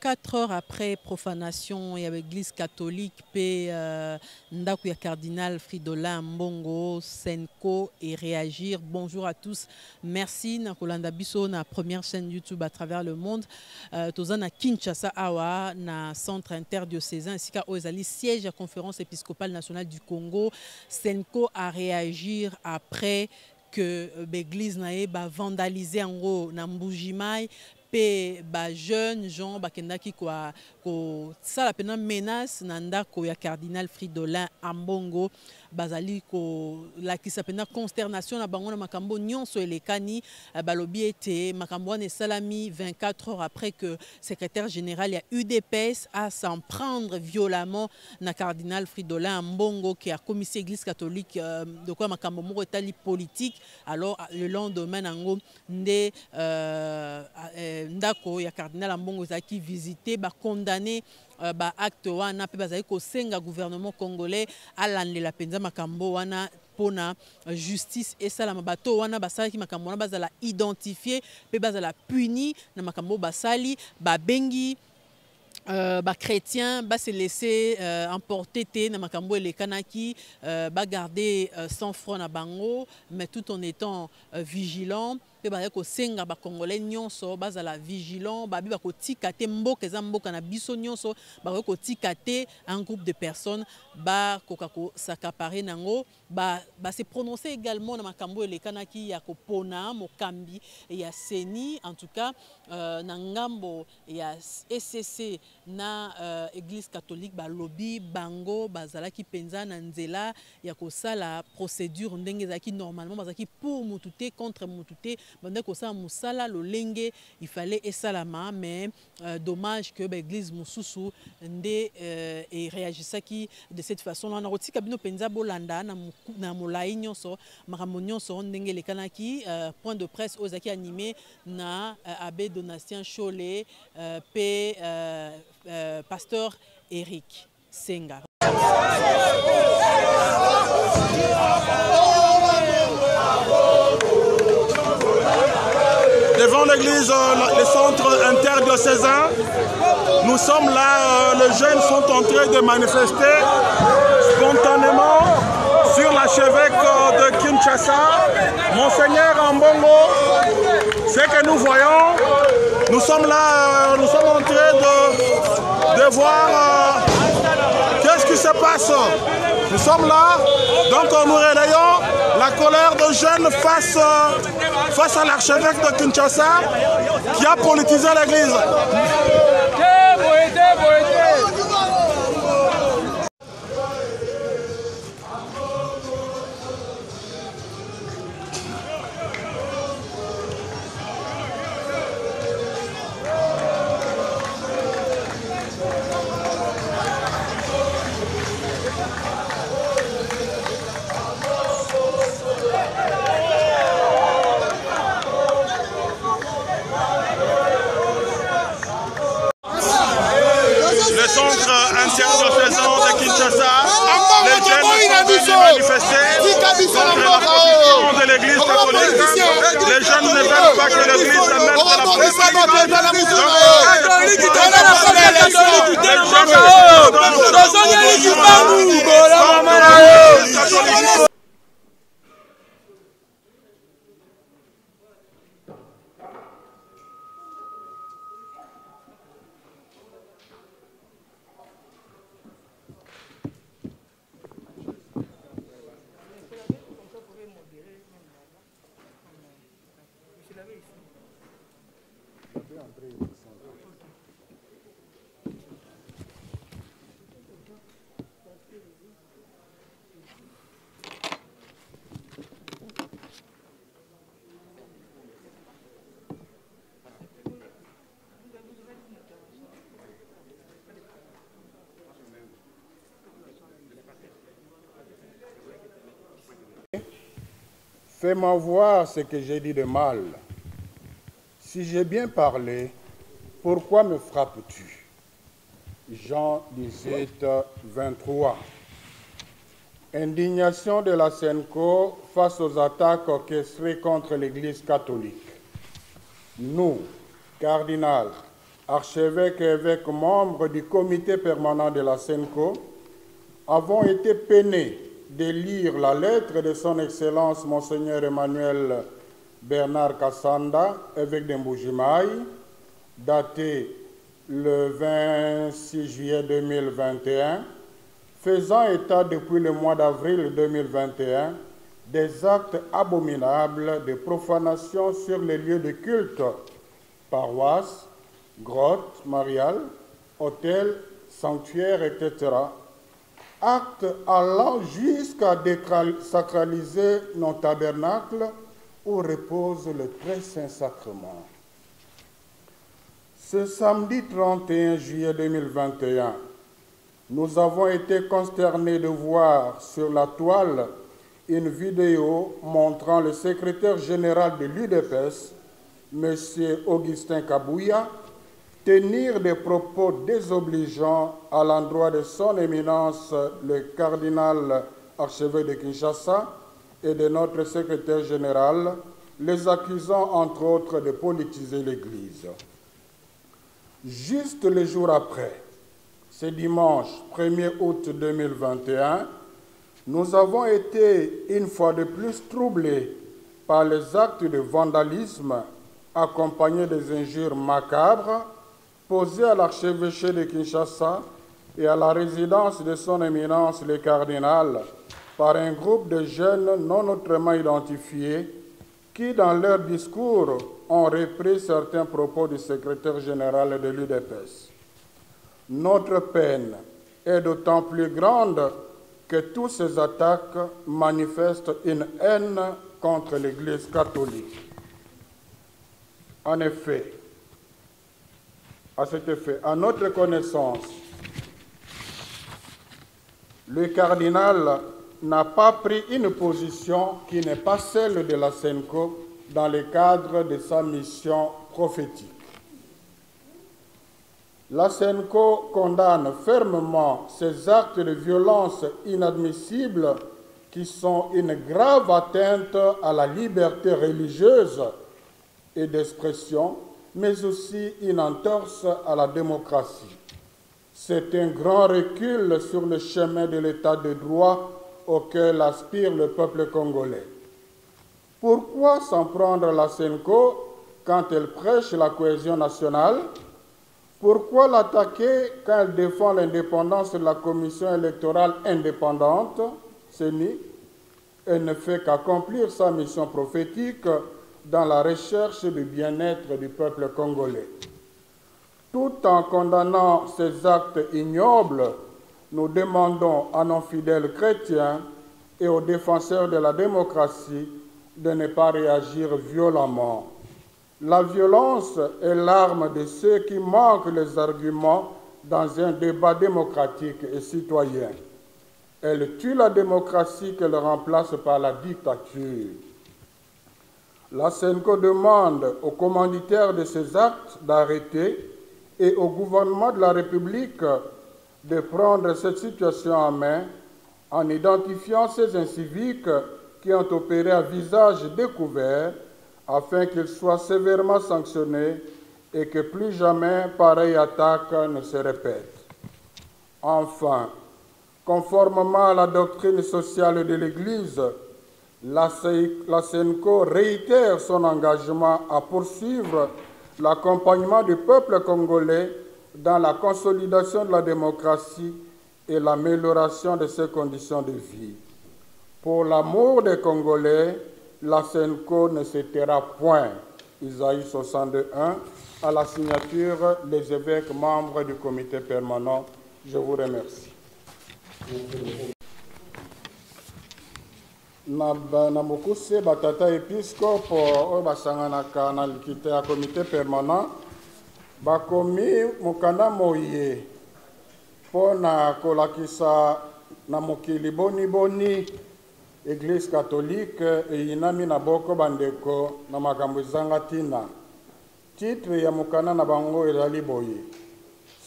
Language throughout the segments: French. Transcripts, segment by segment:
24 heures après profanation et avec l'église catholique, Ndaku ya cardinal Fridolin Mbongo, Senko et réagir. Bonjour à tous. Merci Nakolanda Biso, na première chaîne YouTube à travers le monde. Toza na Kinshasa Awa, na centre interdiocésain, ainsi qu'à Ozali, siège à conférence épiscopale nationale du Congo. Senko a réagir après que l'église n'a vandalisé en gros na Mbujimai. Ba jeunes gens bakendaki kwa ko sala pena menace nanda ko ya cardinal Fridolin Ambongo bazali ko la ki sapena consternation na bango na makambo nyonso elekani balobi ete makambo ne salami 24 heures après que secrétaire général ya UDPS a s'en prendre violemment na cardinal Fridolin Ambongo qui a commissaire église catholique de quoi makambo moko etali politique. Alors le lendemain nango nde ndako ya cardinal Ambongo zaki visité ba condamné ba acte wana pe bazali ko senga gouvernement congolais alandela penza makambo wana pona justice et salama bato wana basali ki makambo wana bazala identifier pe bazala puni na makambo basali ba bengi chrétiens se laisser emporter na makambo elekanaki ba garder sans front na bango mais tout en étant vigilant pe ba ko senga ba congolais nyonso bazala vigilant ba bi ba ko tikate mboka za mboka na biso nyonso ba ko tikate un groupe de personnes ba kokako s'accaparer nango ba se prononcer également na makambo elekanaki ya ko pona mokambi ya seni en tout cas na ngambo ya SCC na église catholique ba lobby bango bazalaki penza na nzela ya ko sala procédure ndenge zaki normalement bazaki pour mutute contre mutute bande ko sa musala lolenge il fallait esalama mais dommage que l'église mususu nde et réagissaki de cette façon là na rotika bino penza bolanda na molai nyonso makambo nyonso ndenge lekanaki point de presse ozaki animé na abbé Donatien Cholet p pasteur Eric Senga. Devant l'église, le centre interdiocésain, nous sommes là, les jeunes sont en train de manifester spontanément sur l'archevêque de Kinshasa, Monseigneur Ambongo. Ce que nous voyons, nous sommes là, nous sommes en train de voir qu'est-ce qui se passe. Nous sommes là, donc nous relayons la colère de jeunes face à l'archevêque de Kinshasa qui a politisé l'église. Le centre interdiocésain de Kinshasa, les jeunes sont venus manifester contre la position de l'église catholique. Les jeunes ne veulent pas que l'église se mette à la politique. Fais-moi voir ce que j'ai dit de mal. Si j'ai bien parlé, pourquoi me frappes-tu? Jean 18, 23. Indignation de la Senko face aux attaques orchestrées contre l'Église catholique. Nous, cardinal, archevêque et évêque membres du comité permanent de la SENCO, avons été peinés de lire la lettre de son Excellence Monseigneur Emmanuel Bernard Kassanda, évêque de Mbujimayi, datée le 26 juillet 2021, faisant état depuis le mois d'avril 2021 des actes abominables de profanation sur les lieux de culte, paroisses, grottes mariales, hôtels, sanctuaires, etc. Actes allant jusqu'à sacraliser nos tabernacles où repose le très saint sacrement. Ce samedi 31 juillet 2021, nous avons été consternés de voir sur la toile une vidéo montrant le secrétaire général de l'UDPS, M. Augustin Kabouya, tenir des propos désobligeants à l'endroit de son éminence le cardinal archevêque de Kinshasa et de notre secrétaire général, les accusant entre autres de politiser l'Église. Juste le jour après, ce dimanche 1er août 2021, nous avons été une fois de plus troublés par les actes de vandalisme accompagnés des injures macabres posées à l'archevêché de Kinshasa et à la résidence de son éminence le cardinal par un groupe de jeunes non autrement identifiés qui, dans leur discours, ont repris certains propos du secrétaire général de l'UDPS. Notre peine est d'autant plus grande que toutes ces attaques manifestent une haine contre l'Église catholique. En effet, à cet effet, à notre connaissance, le cardinal n'a pas pris une position qui n'est pas celle de la SENCO dans le cadre de sa mission prophétique. La SENCO condamne fermement ces actes de violence inadmissibles qui sont une grave atteinte à la liberté religieuse et d'expression, mais aussi une entorse à la démocratie. C'est un grand recul sur le chemin de l'état de droit auquel aspire le peuple congolais. Pourquoi s'en prendre à la SENCO quand elle prêche la cohésion nationale? Pourquoi l'attaquer quand elle défend l'indépendance de la commission électorale indépendante, CENI? Elle ne fait qu'accomplir sa mission prophétique dans la recherche du bien-être du peuple congolais. Tout en condamnant ces actes ignobles, nous demandons à nos fidèles chrétiens et aux défenseurs de la démocratie de ne pas réagir violemment. La violence est l'arme de ceux qui manquent les arguments dans un débat démocratique et citoyen. Elle tue la démocratie qu'elle remplace par la dictature. La SENCO demande aux commanditaires de ces actes d'arrêter et au gouvernement de la République de prendre cette situation en main en identifiant ces inciviques qui ont opéré à visage découvert afin qu'ils soient sévèrement sanctionnés et que plus jamais pareille attaque ne se répète. Enfin, conformément à la doctrine sociale de l'Église, la SENCO réitère son engagement à poursuivre l'accompagnement du peuple congolais dans la consolidation de la démocratie et l'amélioration de ses conditions de vie. Pour l'amour des Congolais, la SENCO ne se taira point. Isaïe 62.1, à la signature des évêques membres du comité permanent. Je vous remercie. Na mokuse batata épiscope oyo basanganaka na likita ya comité permanent bakomi mokanda moye mpo na kolakisa na mokili boni Église catholique eyinami na boko bandeko na makambo ezanga ntina. Titre ya mokanda na bango ezali boye: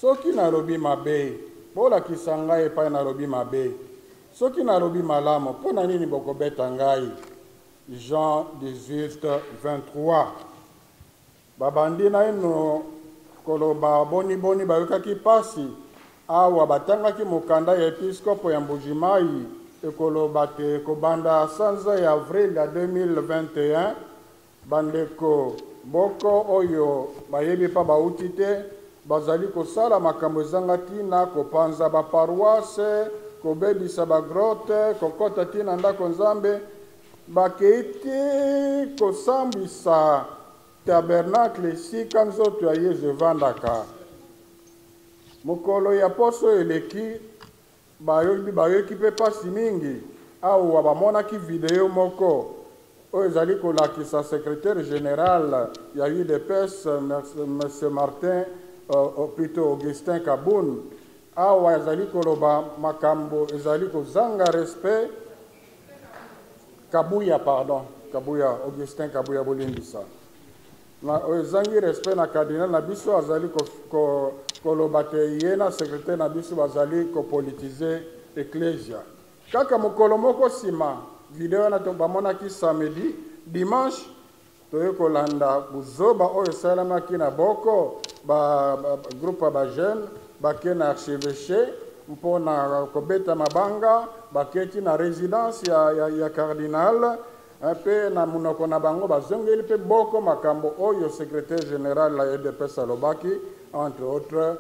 soki nalobi mabe bolakisa ngai epai nalobi mabe, soki nalobi malamu mpo na nini bokobeta ngai? Jean 18, 23. Babandi na ino koloba boni boni bayokaki pasi awa batangaki mokanda ya episkopo ya Mbujimai ekoloba te kobanda sanza ya avril ya 2021 bandeko boko oyo bayebi pa bauti te bazali kosala makambo ezanga ntina kopanza baparoise kobebisa bagrote kokota ntina ndako nzambe bakei te kosambwisa tabernacle esika nzoto ya Yesu evandaka. Mokolo ya poso eleki bayoki mpe pasi mingi awa bamonaki video moko oyo ezali kolakisa secrétaire général ya UDPS M. Martin plutôt Augustin Kaboun awa ezali koloba makambo ezali kozanga respect Kabuya Augustin Kabuya bolimbisa na ezangi respect na cardinal na biso azali koloba te ye na secrétaire na biso bazali kopolitize ecclesia kaka mokolo moko nsima video na bamonaki samedi dimanche toye kolanda buzoba oyo esalamaki na boko groupe ba jeune bake na archevêché mpona kobeta mabanga baketi na résidence ya cardinal mpe na munoko na bango bazongeli mpe boko makambo oyo secrétaire général la UDPS alobaki entre autres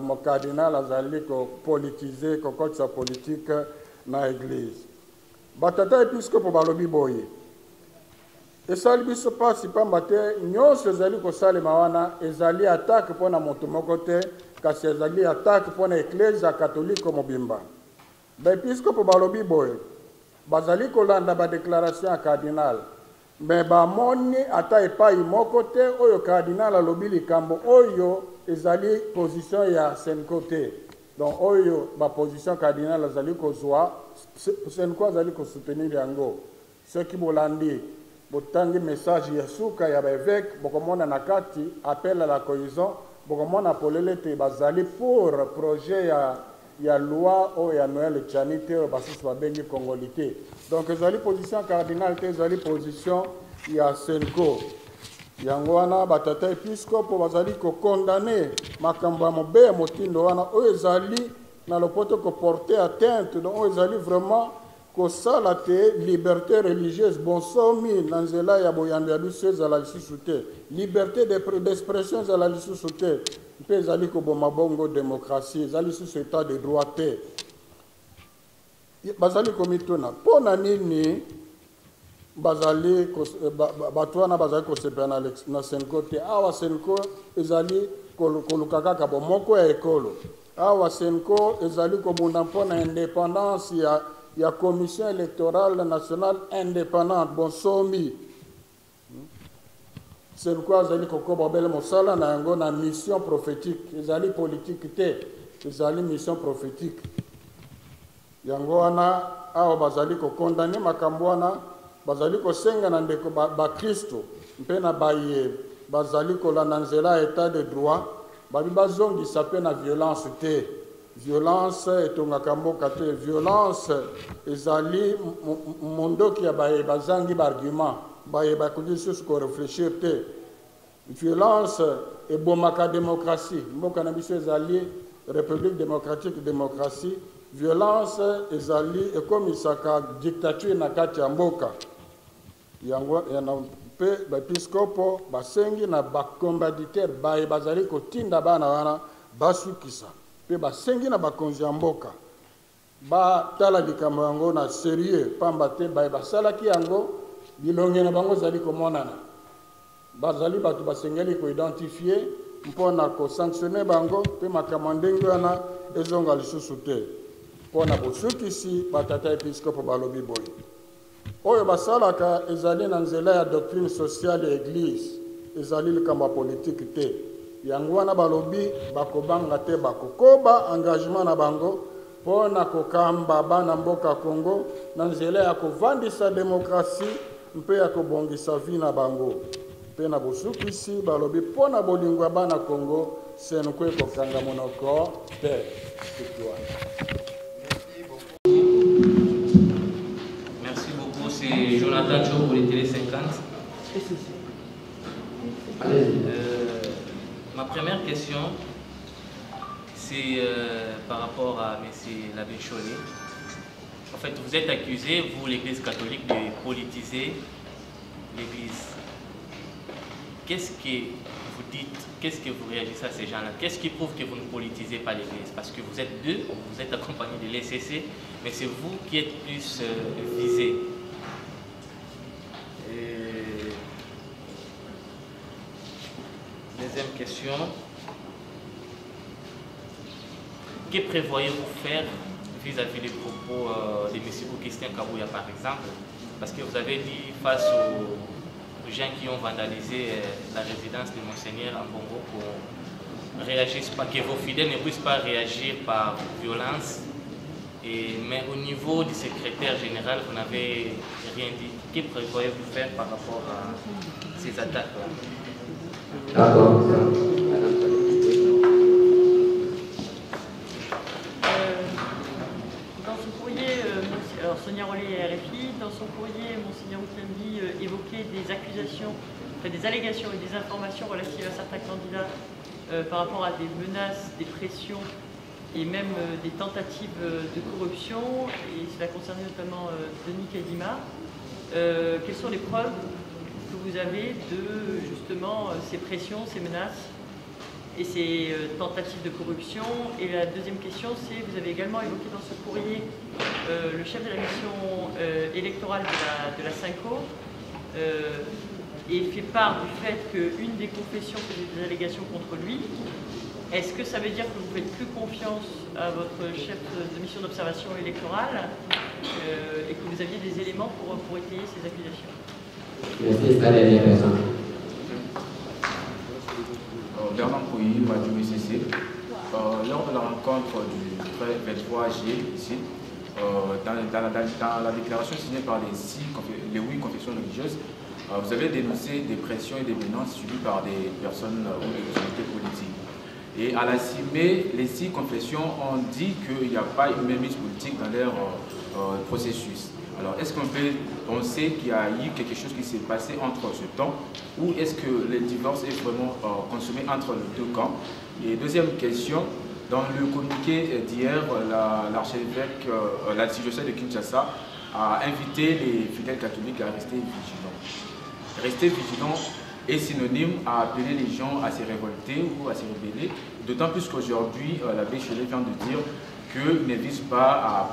mon cardinal azali kopolitize kokotisa politique na église batata episkopo balobi boye esali biso pasi pamba te nyonso ezali kosalema wana ezali atake mpona moto moko te kasi ezali atake mpona eklezia katolike mobimba baepiskopo balobi boye bazali kolanda badéclaration ya cardinal me bamoni ata epai moko te oyo cardinal alobi likambo oyo ezali position ya Senko te donc oyo baposition cardinal azali kozwa Senko azali kosoutenir yango soki bolandi botangi message ya suka ya baévêque bokomona na kati appel à la cohésion bokomona polele te bazali pour projet ya loi oyo ya Noël Tchani te oyo basusu babengi congolité donc ezali position cardinal te ezali position ya Senko yango wana batata episkopo bazali kokondane makambo ya mobeya motindo wana oyo ezali na lopoto koporte atteinte donc oyo ezali vraiment kosala te liberté religieuse bonsomi na nzela ya boyando ya biso ezala lisusu te liberté d'expression ezala lisusu te mpe ezali koboma bongo démocratie ezali lisusu état de droit te bazali komituna mpona nini bazali bato wana bazali kosepela na Senko te awa Senko ezali koluka kaka bomoko ya ekolo awa Senko ezali kobunda mpona indépendance ya commission électorale nationale indépendante bonsomi Senko azali kokoba bele mosala na yango na mission prophétique ezali politique te ezali mission prophétique yango wana awa bazali kokondane makambo wana bazali kosenga na ndeko bakristo mpe na baye bazali kolanda nzela ya état de droit babi bazongisa mpe na violence te violence etongaka mboka te violence ezali mondoki ya baye bazangi baargument baye bakoki lisusu korefléchir te violence ebomaka démocratie mboka na biso ezali république démocratique démocratie violence ezali ekomisaka dictature na kati ya mboka yango mpe baepiskopo basengi na bacombaditaire baye bazali kotinda bana wana basukisa mpe basengi na bakonzi ya mboka batala likambo yango na sérieux pamba te baye basalaki yango bilonge na bango ezali komonana bazali bato basengeli koidentifie mpona kosanctionne bango mpe makambo ndenge wana ezonga lisusu te mpona bosukisi batata episkopo balobi boye oyo basalaka ezali na nzela ya doctrine sociale ya église ezali likambo ya politike te yango wana balobi bakobanga te bakokoba engagement na bango mpona kokamba bana mboka Congo na nzela ya kovandisa démocratie mpe ya kobongisa vi na bango mpe na bosukisi balobi mpona bolingo ya bana Congo Senko ekokanga monoko te C'est Jonathan Cho pour les Télé 50. Ma première question, c'est par rapport à M. l'abbé Chollet. En fait, vous êtes accusé, vous, l'Église catholique, de politiser l'Église. Qu'est-ce que vous dites, qu'est-ce que vous réagissez à ces gens-là? Qu'est-ce qui prouve que vous ne politisez pas l'Église? Parce que vous êtes deux, vous êtes accompagné de l'ECC, mais c'est vous qui êtes plus visé. Deuxième question. Que prévoyez-vous faire vis-à-vis des propos de M. Augustin Kabouya, par exemple? Parce que vous avez dit face aux gens qui ont vandalisé la résidence de Monseigneur en Bongo pour réagissent pas, que vos fidèles ne puissent pas réagir par violence. Mais au niveau du secrétaire général, vous n'avez rien dit. Que prévoyez-vous faire par rapport à ces attaques-là? D'accord. Dans son courrier, alors Sonia Rollet et RFI, dans son courrier, Monseigneur Outembi évoquait des accusations, enfin, des allégations et des informations relatives à certains candidats par rapport à des menaces, des pressions et même des tentatives de corruption, et cela concernait notamment Denis Kadima. Quelles sont les preuves que vous avez de justement ces pressions, ces menaces et ces tentatives de corruption? Et la deuxième question, c'est, vous avez également évoqué dans ce courrier le chef de la mission électorale de la Cinco et fait part du fait qu'une des confessions faisait des allégations contre lui. Est-ce que ça veut dire que vous ne faites plus confiance à votre chef de mission d'observation électorale et que vous aviez des éléments pour étayer ces accusations? Merci, la dernière personne. Bernard Pouilly, Madu UCC. Lors de la rencontre du 23 juillet ici, dans la déclaration signée par les 8 confessions religieuses, vous avez dénoncé des pressions et des menaces subies par des personnes ou des autorités politiques. Et à la CIME, les 6 confessions ont dit qu'il n'y a pas une mainmise politique dans leur processus. Alors, est-ce qu'on peut penser qu'il y a eu quelque chose qui s'est passé entre ce temps, ou est-ce que le divorce est vraiment consommé entre les deux camps? Et deuxième question, dans le communiqué d'hier, l'archevêque, l'archidiocèse de Kinshasa a invité les fidèles catholiques à rester vigilants. Rester vigilant est synonyme à appeler les gens à se révolter ou à se rebeller, d'autant plus qu'aujourd'hui, l'abbé Chollet vient de dire qu'il n'invite pas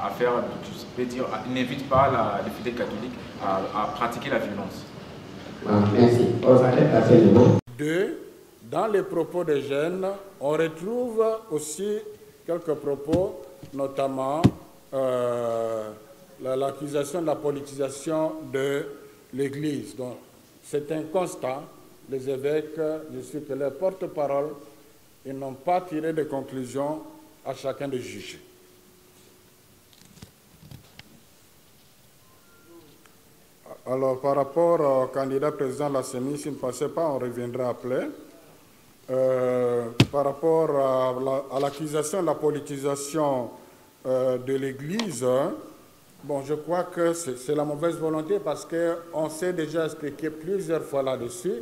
à faire, je peux dire, n'invite pas les fidèles catholiques à pratiquer la violence. Merci. On s'arrête à ce niveau. Deux, dans les propos des jeunes, on retrouve aussi quelques propos, notamment l'accusation de la politisation de l'Église. Donc, c'est un constat. Les évêques, je suis que leurs porte-parole, ils n'ont pas tiré de conclusions, à chacun de juger. Alors, par rapport au candidat président de la CENI, s'il ne passait pas, on reviendra après. Par rapport à l'accusation de la politisation de l'Église, bon, je crois que c'est la mauvaise volonté parce qu'on s'est déjà expliqué plusieurs fois là-dessus.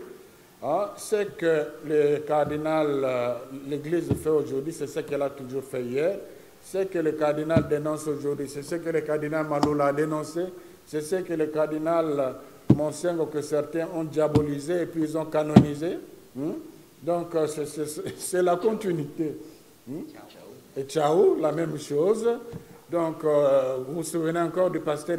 Ce que le cardinal, l'Église fait aujourd'hui, c'est ce qu'elle a toujours fait hier. Ce que le cardinal dénonce aujourd'hui, c'est ce que le cardinal Maloula a dénoncé. C'est ce que le cardinal Monsengo, que certains ont diabolisé et puis ils ont canonisé. Donc, c'est la continuité. Et Tchao, la même chose. Donc, vous vous souvenez encore du pasteur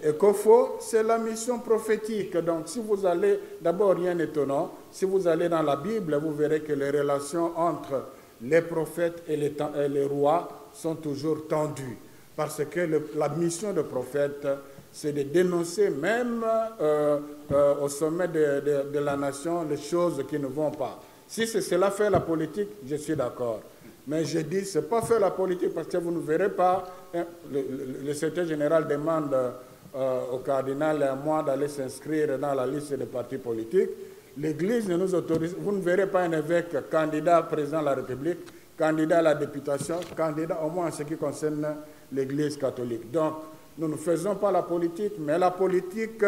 Ekofo, c'est la mission prophétique. Donc, si vous allez, d'abord, rien d'étonnant, si vous allez dans la Bible, vous verrez que les relations entre les prophètes et les rois sont toujours tendues. Parce que la mission de prophète, c'est de dénoncer même au sommet de la nation les choses qui ne vont pas. Si c'est cela faire la politique, je suis d'accord. Mais je dis, ce n'est pas faire la politique parce que vous ne verrez pas, le secrétaire général demande au cardinal et à moi d'aller s'inscrire dans la liste des partis politiques. L'Église ne nous autorise, vous ne verrez pas un évêque candidat président de la République, candidat à la députation, candidat au moins en ce qui concerne l'Église catholique. Donc, nous ne faisons pas la politique, mais la politique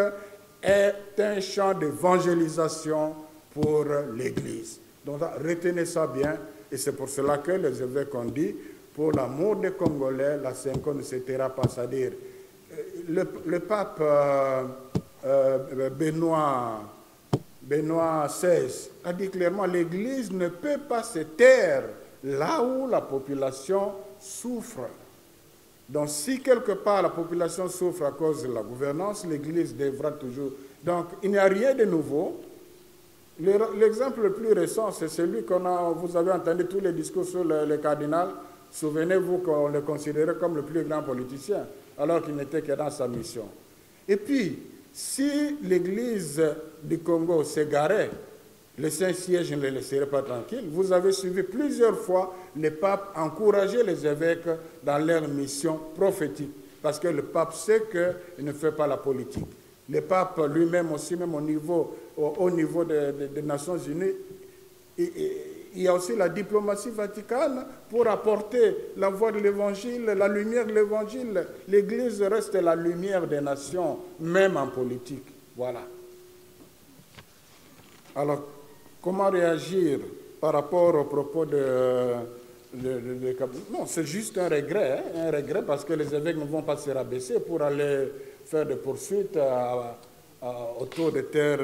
est un champ d'évangélisation pour l'Église. Donc retenez ça bien, et c'est pour cela que les évêques ont dit, pour l'amour des Congolais, la Senko ne se taira pas. C'est-à-dire, le pape Benoît XVI a dit clairement, l'Église ne peut pas se taire là où la population souffre. Donc si quelque part la population souffre à cause de la gouvernance, l'Église devra toujours... Donc il n'y a rien de nouveau. L'exemple le plus récent, c'est celui vous avez entendu tous les discours sur le cardinal. Souvenez-vous qu'on le considérait comme le plus grand politicien, alors qu'il n'était que dans sa mission. Et puis, si l'Église du Congo s'égarait, le Saint-Siège ne le laisserait pas tranquille. Vous avez suivi plusieurs fois les papes encourager les évêques dans leur mission prophétique, parce que le pape sait qu'il ne fait pas la politique. Le pape lui-même aussi, même au niveau des Nations Unies, il y a aussi la diplomatie vaticane pour apporter la voix de l'Évangile, la lumière de l'Évangile. L'Église reste la lumière des nations, même en politique. Voilà. Alors, comment réagir par rapport aux propos non, c'est juste un regret parce que les évêques ne vont pas se rabaisser pour aller faire des poursuites autour de terres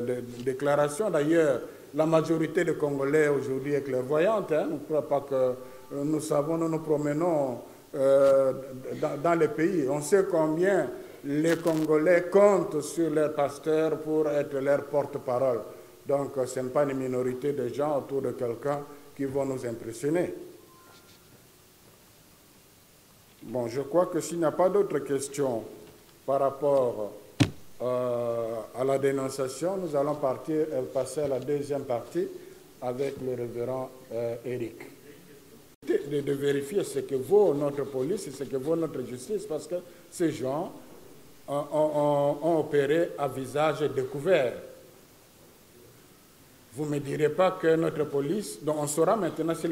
de déclaration. D'ailleurs, la majorité des Congolais aujourd'hui est clairvoyante. Hein. Je ne crois pas que nous savons, nous nous promenons dans les pays. On sait combien les Congolais comptent sur leurs pasteurs pour être leur porte-parole. Donc, ce n'est pas une minorité de gens autour de quelqu'un qui vont nous impressionner. Bon, je crois que s'il n'y a pas d'autres questions par rapport à la dénonciation, nous allons passer à la deuxième partie avec le révérend Eric. De vérifier ce que vaut notre police et ce que vaut notre justice, parce que ces gens ont opéré à visage découvert. Vous ne me direz pas que notre police, donc on saura maintenant si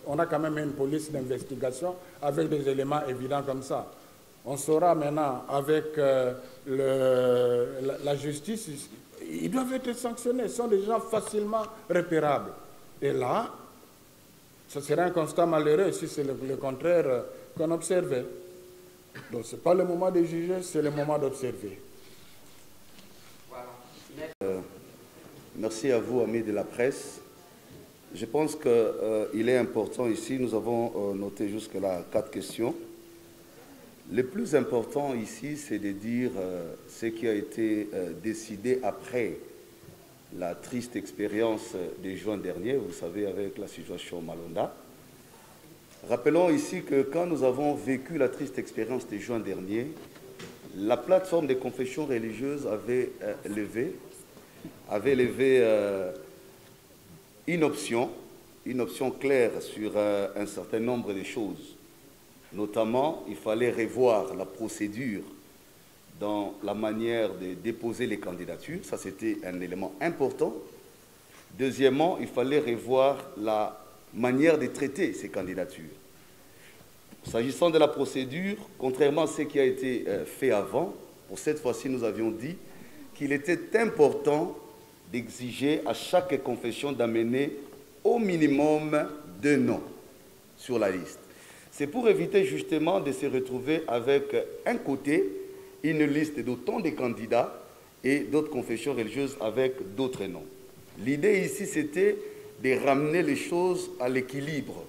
on a quand même une police d'investigation avec des éléments évidents comme ça. On saura maintenant avec la justice, ils doivent être sanctionnés, ils sont des gens facilement repérables. Et là, ce serait un constat malheureux si c'est le contraire qu'on observait. Donc ce n'est pas le moment de juger, c'est le moment d'observer. Merci à vous, amis de la presse. Je pense qu'il est important ici, nous avons noté jusque-là 4 questions. Le plus important ici, c'est de dire ce qui a été décidé après la triste expérience de juin dernier, vous savez, avec la situation Malonda. Rappelons ici que quand nous avons vécu la triste expérience de juin dernier, la plateforme des confessions religieuses avait levé une option claire sur un certain nombre de choses. Notamment, il fallait revoir la procédure dans la manière de déposer les candidatures. Ça, c'était un élément important. Deuxièmement, il fallait revoir la manière de traiter ces candidatures. S'agissant de la procédure, contrairement à ce qui a été fait avant, pour cette fois-ci, nous avions dit qu'il était important d'exiger à chaque confession d'amener au minimum 2 noms sur la liste. C'est pour éviter justement de se retrouver avec, un côté, une liste d'autant de candidats et d'autres confessions religieuses avec d'autres noms. L'idée ici, c'était de ramener les choses à l'équilibre.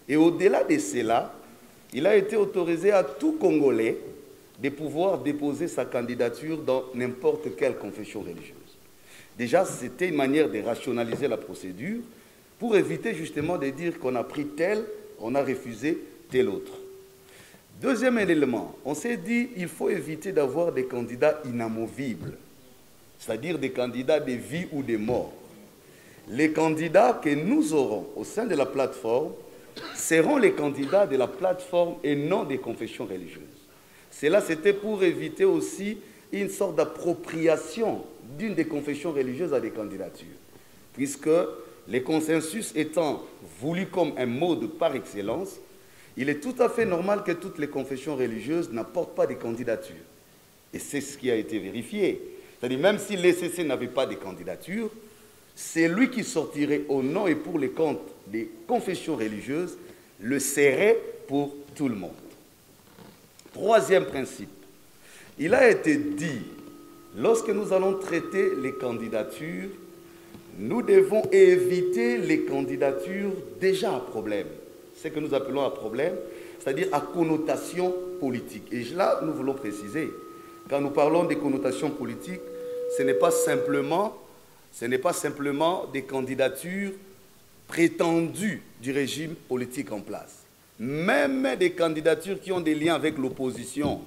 Et au-delà de cela, il a été autorisé à tout Congolais de pouvoir déposer sa candidature dans n'importe quelle confession religieuse. Déjà, c'était une manière de rationaliser la procédure pour éviter justement de dire qu'on a pris tel, on a refusé tel autre. Deuxième élément, on s'est dit qu'il faut éviter d'avoir des candidats inamovibles, c'est-à-dire des candidats de vie ou de mort. Les candidats que nous aurons au sein de la plateforme seront les candidats de la plateforme et non des confessions religieuses. Cela, c'était pour éviter aussi une sorte d'appropriation d'une des confessions religieuses à des candidatures, puisque les consensus étant voulus comme un mode par excellence, il est tout à fait normal que toutes les confessions religieuses n'apportent pas de candidatures. Et c'est ce qui a été vérifié. C'est-à-dire, même si l'ECC n'avait pas de candidature, c'est lui qui sortirait au nom et pour les comptes des confessions religieuses, le serait pour tout le monde. Troisième principe, il a été dit, lorsque nous allons traiter les candidatures, nous devons éviter les candidatures déjà à problème. Ce que nous appelons à problème, c'est-à-dire à connotation politique. Et là, nous voulons préciser, quand nous parlons des connotations politiques, ce n'est pas simplement des candidatures prétendues du régime politique en place. Même des candidatures qui ont des liens avec l'opposition.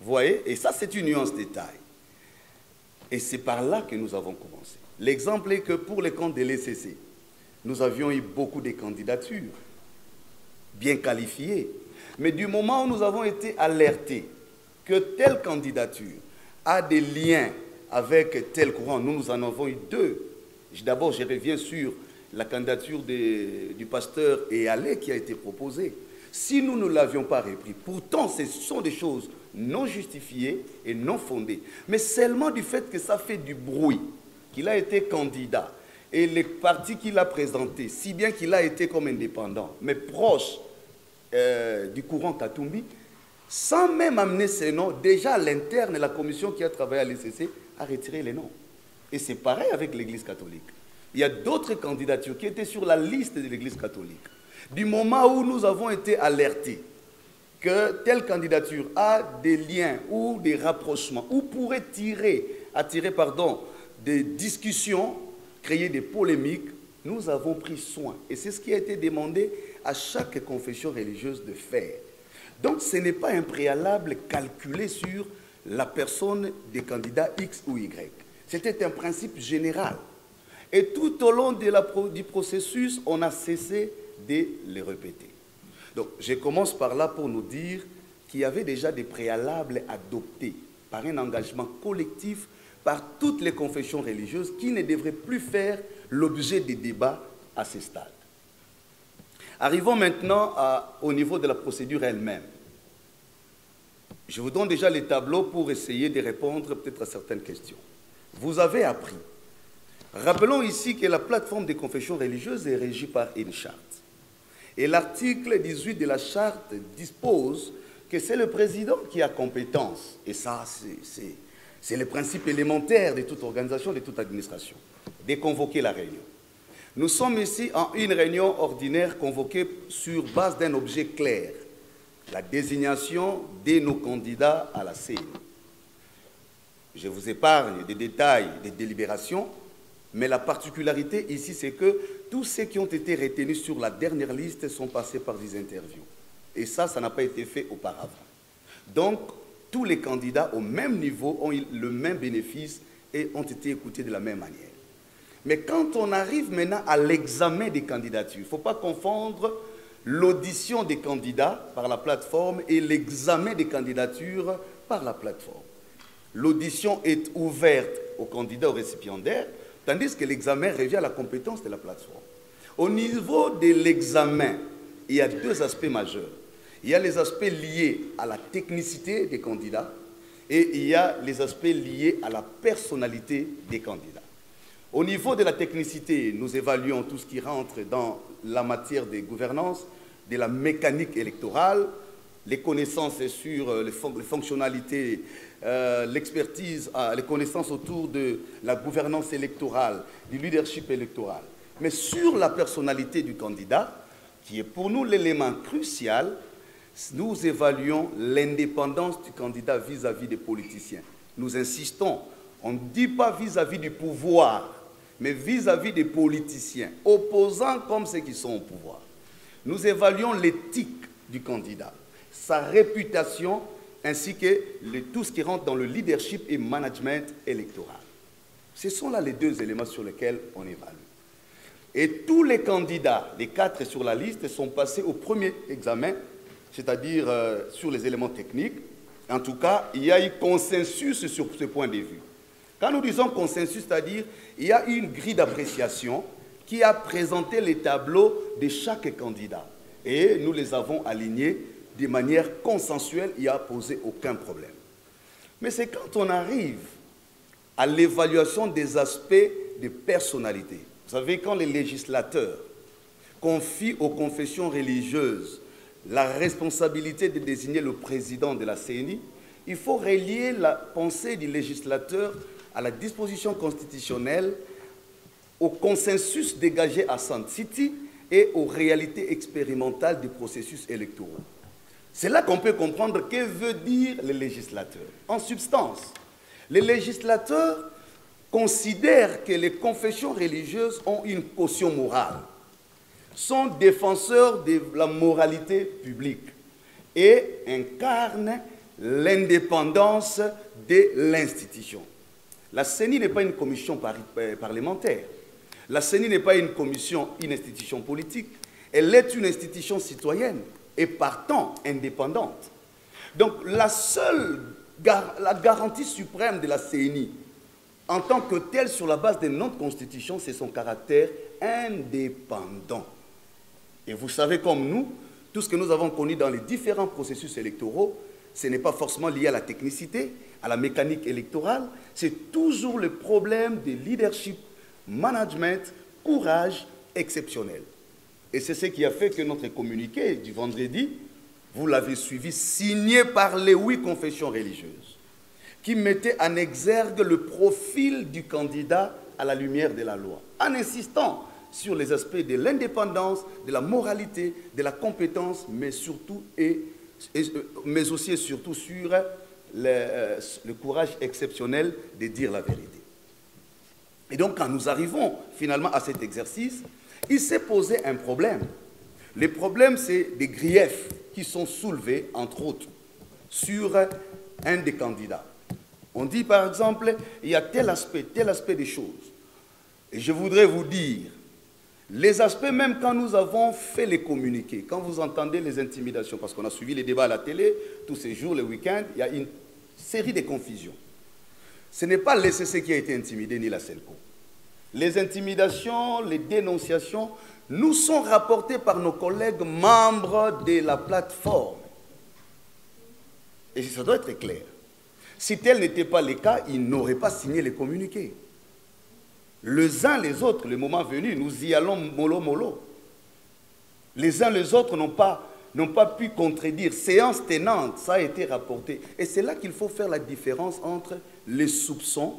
Vous voyez? Et ça, c'est une nuance détail. Et c'est par là que nous avons commencé. L'exemple est que pour les comptes de l'ECC, nous avions eu beaucoup de candidatures, bien qualifiées. Mais du moment où nous avons été alertés que telle candidature a des liens avec tel courant, nous en avons eu deux. D'abord, je reviens sur la candidature du pasteur Eyalé qui a été proposée. Si nous ne l'avions pas repris, pourtant ce sont des choses non justifiées et non fondées, mais seulement du fait que ça fait du bruit, qu'il a été candidat, et les partis qu'il a présentés, si bien qu'il a été comme indépendant, mais proche du courant Katumbi, sans même amener ses noms, déjà à l'interne, la commission qui a travaillé à l'ECC a retiré les noms. Et c'est pareil avec l'Église catholique. Il y a d'autres candidatures qui étaient sur la liste de l'Église catholique. Du moment où nous avons été alertés que telle candidature a des liens ou des rapprochements, ou pourrait attirer des discussions, créer des polémiques, nous avons pris soin. Et c'est ce qui a été demandé à chaque confession religieuse de faire. Donc ce n'est pas un préalable calculé sur la personne des candidats X ou Y. C'était un principe général. Et tout au long du processus, on a cessé de les répéter. Donc je commence par là pour nous dire qu'il y avait déjà des préalables adoptés par un engagement collectif par toutes les confessions religieuses qui ne devraient plus faire l'objet des débats à ce stade. Arrivons maintenant au niveau de la procédure elle-même. Je vous donne déjà les tableaux pour essayer de répondre peut-être à certaines questions. Vous avez appris. Rappelons ici que la plateforme des confessions religieuses est régie par une charte. Et l'article 18 de la charte dispose que c'est le président qui a compétence. Et ça, c'est le principe élémentaire de toute organisation, de toute administration, de convoquer la réunion. Nous sommes ici en une réunion ordinaire convoquée sur base d'un objet clair, la désignation de nos candidats à la CENI. Je vous épargne des détails des délibérations, mais la particularité ici, c'est que tous ceux qui ont été retenus sur la dernière liste sont passés par des interviews. Et ça n'a pas été fait auparavant. Donc, tous les candidats au même niveau ont eu le même bénéfice et ont été écoutés de la même manière. Mais quand on arrive maintenant à l'examen des candidatures, il ne faut pas confondre l'audition des candidats par la plateforme et l'examen des candidatures par la plateforme. L'audition est ouverte aux candidats, aux récipiendaires, tandis que l'examen revient à la compétence de la plateforme. Au niveau de l'examen, il y a deux aspects majeurs. Il y a les aspects liés à la technicité des candidats et il y a les aspects liés à la personnalité des candidats. Au niveau de la technicité, nous évaluons tout ce qui rentre dans la matière de gouvernance, de la mécanique électorale, les connaissances sur les fonctionnalités, l'expertise, les connaissances autour de la gouvernance électorale, du leadership électoral. Mais sur la personnalité du candidat, qui est pour nous l'élément crucial, nous évaluons l'indépendance du candidat vis-à-vis des politiciens. Nous insistons, on ne dit pas vis-à-vis du pouvoir, mais vis-à-vis des politiciens, opposants comme ceux qui sont au pouvoir. Nous évaluons l'éthique du candidat, sa réputation, ainsi que tout ce qui rentre dans le leadership et management électoral. Ce sont là les deux éléments sur lesquels on évalue. Et tous les candidats, les 4 sur la liste, sont passés au premier examen, c'est-à-dire sur les éléments techniques. En tout cas, il y a eu consensus sur ce point de vue. Quand nous disons consensus, c'est-à-dire il y a eu une grille d'appréciation qui a présenté les tableaux de chaque candidat. Et nous les avons alignés de manière consensuelle, il n'y a posé aucun problème. Mais c'est quand on arrive à l'évaluation des aspects des personnalités. Vous savez, quand les législateurs confient aux confessions religieuses la responsabilité de désigner le président de la CENI, il faut relier la pensée du législateur à la disposition constitutionnelle, au consensus dégagé à Sun City et aux réalités expérimentales des processus électoraux. C'est là qu'on peut comprendre que veut dire le législateur. En substance, les législateurs considèrent que les confessions religieuses ont une caution morale, sont défenseurs de la moralité publique et incarnent l'indépendance de l'institution. La CENI n'est pas une commission parlementaire. La CENI n'est pas une institution politique. Elle est une institution citoyenne et partant indépendante. Donc la garantie suprême de la CENI, en tant que telle, sur la base de notre constitution, c'est son caractère indépendant. Et vous savez comme nous, tout ce que nous avons connu dans les différents processus électoraux, ce n'est pas forcément lié à la technicité, à la mécanique électorale, c'est toujours le problème de leadership, management, courage exceptionnel. Et c'est ce qui a fait que notre communiqué du vendredi, vous l'avez suivi, signé par les 8 confessions religieuses, qui mettait en exergue le profil du candidat à la lumière de la loi, en insistant sur les aspects de l'indépendance, de la moralité, de la compétence, mais aussi et surtout sur le courage exceptionnel de dire la vérité. Et donc, quand nous arrivons finalement à cet exercice, il s'est posé un problème. Le problème, c'est des griefs qui sont soulevés, entre autres, sur un des candidats. On dit, par exemple, il y a tel aspect des choses. Et je voudrais vous dire, les aspects, même quand nous avons fait les communiqués, quand vous entendez les intimidations, parce qu'on a suivi les débats à la télé, tous ces jours, les week-ends, il y a une série de confusions. Ce n'est pas l'ECC qui a été intimidé, ni la CELCO. Les intimidations, les dénonciations, nous sont rapportées par nos collègues membres de la plateforme. Et ça doit être clair. Si tel n'était pas le cas, ils n'auraient pas signé les communiqués. Les uns les autres, le moment venu, nous y allons mollo mollo. Les uns les autres n'ont pas pu contredire. Séance tenante, ça a été rapporté. Et c'est là qu'il faut faire la différence entre les soupçons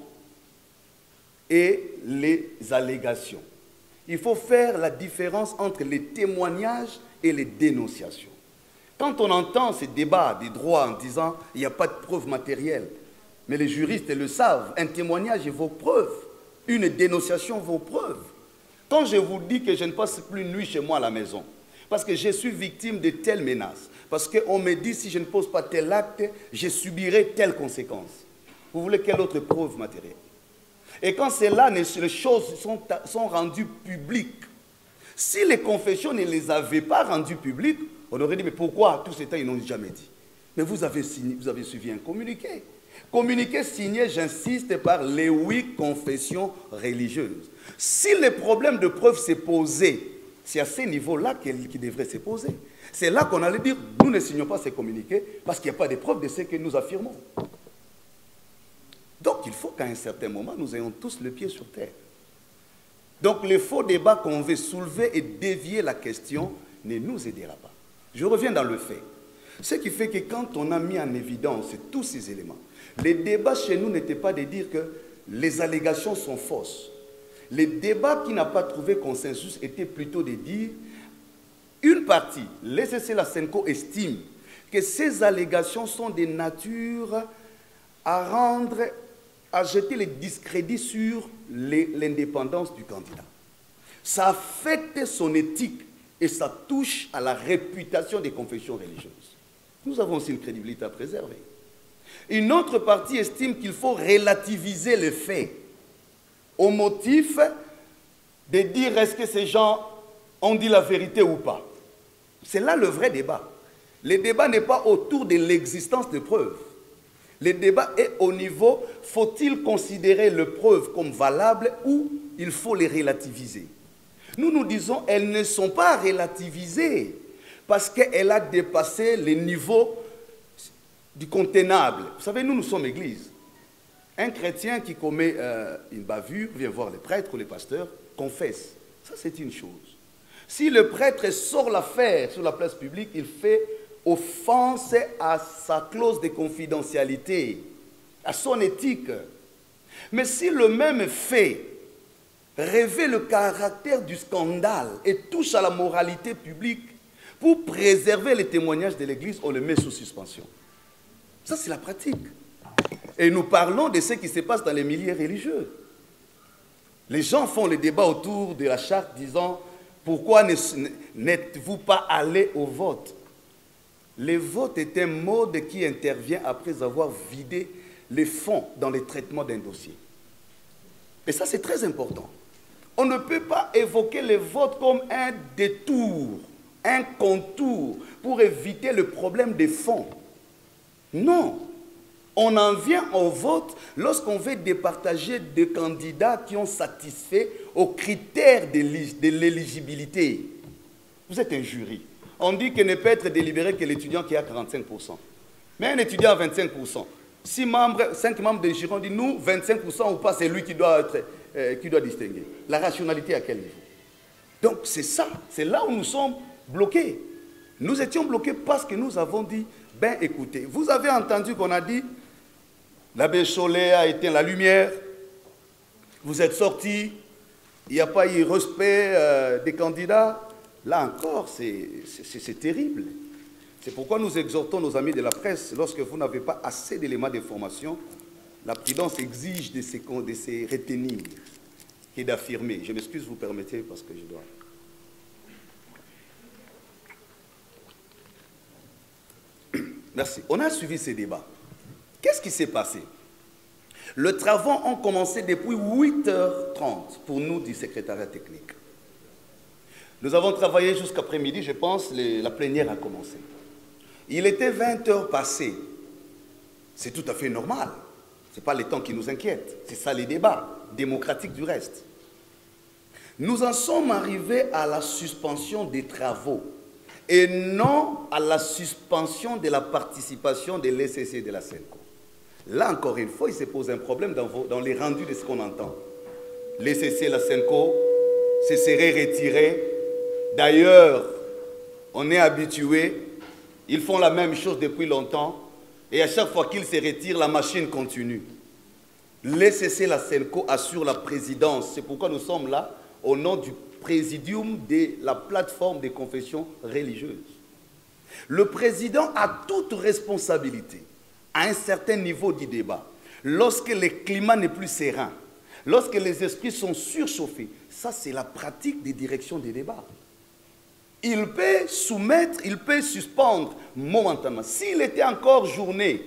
et les allégations. Il faut faire la différence entre les témoignages et les dénonciations. Quand on entend ces débats des droits en disant « il n'y a pas de preuves matérielles », mais les juristes le savent, un témoignage vaut preuve, une dénonciation vaut preuve. Quand je vous dis que je ne passe plus une nuit chez moi à la maison, parce que je suis victime de telles menaces, parce qu'on me dit si je ne pose pas tel acte, je subirai telle conséquence. Vous voulez quelle autre preuve matérielle? Et quand c'est là, les choses sont rendues publiques. Si les confessions ne les avaient pas rendues publiques, on aurait dit, mais pourquoi tout ce temps ils n'ont jamais dit? Mais vous avez suivi un communiqué. Communiqué signé, j'insiste, par les 8 confessions religieuses. Si le problème de preuve s'est posé, c'est à ce niveau-là qu'il devrait se poser. C'est là qu'on allait dire, nous ne signons pas ces communiqués parce qu'il n'y a pas de preuve de ce que nous affirmons. Donc il faut qu'à un certain moment, nous ayons tous le pied sur terre. Donc le faux débat qu'on veut soulever et dévier la question ne nous aidera pas. Je reviens dans le fait. Ce qui fait que quand on a mis en évidence tous ces éléments, les débats chez nous n'étaient pas de dire que les allégations sont fausses. Les débats qui n'ont pas trouvé consensus étaient plutôt de dire, une partie, l'ECC, la CENCO estime que ces allégations sont de nature à jeter le discrédit sur l'indépendance du candidat. Ça affecte son éthique et ça touche à la réputation des confessions religieuses. Nous avons aussi une crédibilité à préserver. Une autre partie estime qu'il faut relativiser les faits au motif de dire est-ce que ces gens ont dit la vérité ou pas. C'est là le vrai débat. Le débat n'est pas autour de l'existence de preuves. Le débat est au niveau, faut-il considérer les preuves comme valables ou il faut les relativiser? Nous nous disons, elles ne sont pas relativisées parce qu'elle a dépassé les niveaux du contenable. Vous savez, nous sommes église. Un chrétien qui commet une bavure vient voir les prêtres ou les pasteurs, confesse. Ça, c'est une chose. Si le prêtre sort l'affaire sur la place publique, il fait offense à sa clause de confidentialité, à son éthique. Mais si le même fait révèle le caractère du scandale et touche à la moralité publique, pour préserver les témoignages de l'Église, on le met sous suspension. Ça, c'est la pratique. Et nous parlons de ce qui se passe dans les milieux religieux. Les gens font le débat autour de la charte disant « Pourquoi n'êtes-vous pas allé au vote ?» Le vote est un mode qui intervient après avoir vidé les fonds dans le traitement d'un dossier. Et ça, c'est très important. On ne peut pas évoquer le vote comme un détour, un contour pour éviter le problème des fonds. Non. On en vient au vote lorsqu'on veut départager des candidats qui ont satisfait aux critères de l'éligibilité. Vous êtes un jury. On dit qu'il ne peut être délibéré que l'étudiant qui a 45%. Mais un étudiant à 25%. 5 membres de jury ont dit nous, 25% ou pas, c'est lui qui doit distinguer. La rationalité à quel niveau? Donc c'est ça, c'est là où nous sommes bloqués. Nous étions bloqués parce que nous avons dit, ben écoutez, vous avez entendu qu'on a dit, l'abbé Chollet a éteint la lumière, vous êtes sortis, il n'y a pas eu respect des candidats. Là encore, c'est terrible. C'est pourquoi nous exhortons nos amis de la presse, lorsque vous n'avez pas assez d'éléments d'information, la prudence exige de se retenir et d'affirmer. Je m'excuse, vous permettez, parce que je dois... Merci. On a suivi ces débats. Qu'est-ce qui s'est passé? Les travaux ont commencé depuis 8h30 pour nous du secrétariat technique. Nous avons travaillé jusqu'après-midi, je pense, la plénière a commencé. Il était 20h passées. C'est tout à fait normal. Ce n'est pas le temps qui nous inquiète. C'est ça les débats démocratiques du reste. Nous en sommes arrivés à la suspension des travaux et non à la suspension de la participation de l'ECC et de la SENCO. Là, encore une fois, il se pose un problème dans les rendus de ce qu'on entend. L'ECC et la SENCO se seraient retirés. D'ailleurs, on est habitué, ils font la même chose depuis longtemps, et à chaque fois qu'ils se retirent, la machine continue. L'ECC et la SENCO assurent la présidence. C'est pourquoi nous sommes là, au nom du présidium de la plateforme des confessions religieuses. Le président a toute responsabilité à un certain niveau du débat. Lorsque le climat n'est plus serein, lorsque les esprits sont surchauffés, ça c'est la pratique des directions des débats. Il peut soumettre, il peut suspendre momentanément. S'il était encore journée,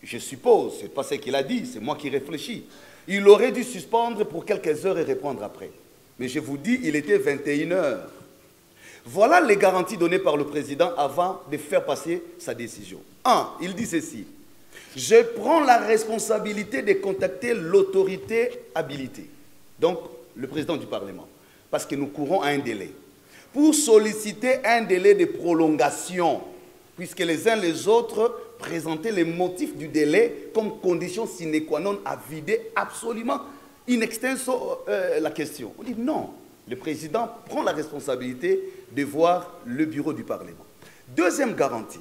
je suppose, ce n'est pas ce qu'il a dit, c'est moi qui réfléchis, il aurait dû suspendre pour quelques heures et répondre après. Mais je vous dis, il était 21h. Voilà les garanties données par le président avant de faire passer sa décision. 1. Il dit ceci. Je prends la responsabilité de contacter l'autorité habilitée, donc le président du Parlement, parce que nous courons à un délai, pour solliciter un délai de prolongation, puisque les uns les autres présentaient les motifs du délai comme condition sine qua non à vider absolument in extenso la question. On dit non, le président prend la responsabilité de voir le bureau du Parlement. Deuxième garantie,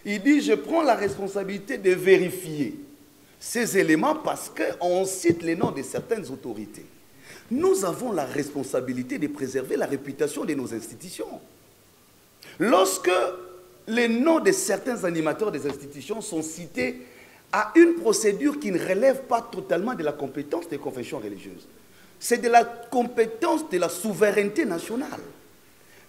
il dit je prends la responsabilité de vérifier ces éléments parce qu'on cite les noms de certaines autorités. Nous avons la responsabilité de préserver la réputation de nos institutions. Lorsque les noms de certains animateurs des institutions sont cités à une procédure qui ne relève pas totalement de la compétence des confessions religieuses, c'est de la compétence de la souveraineté nationale.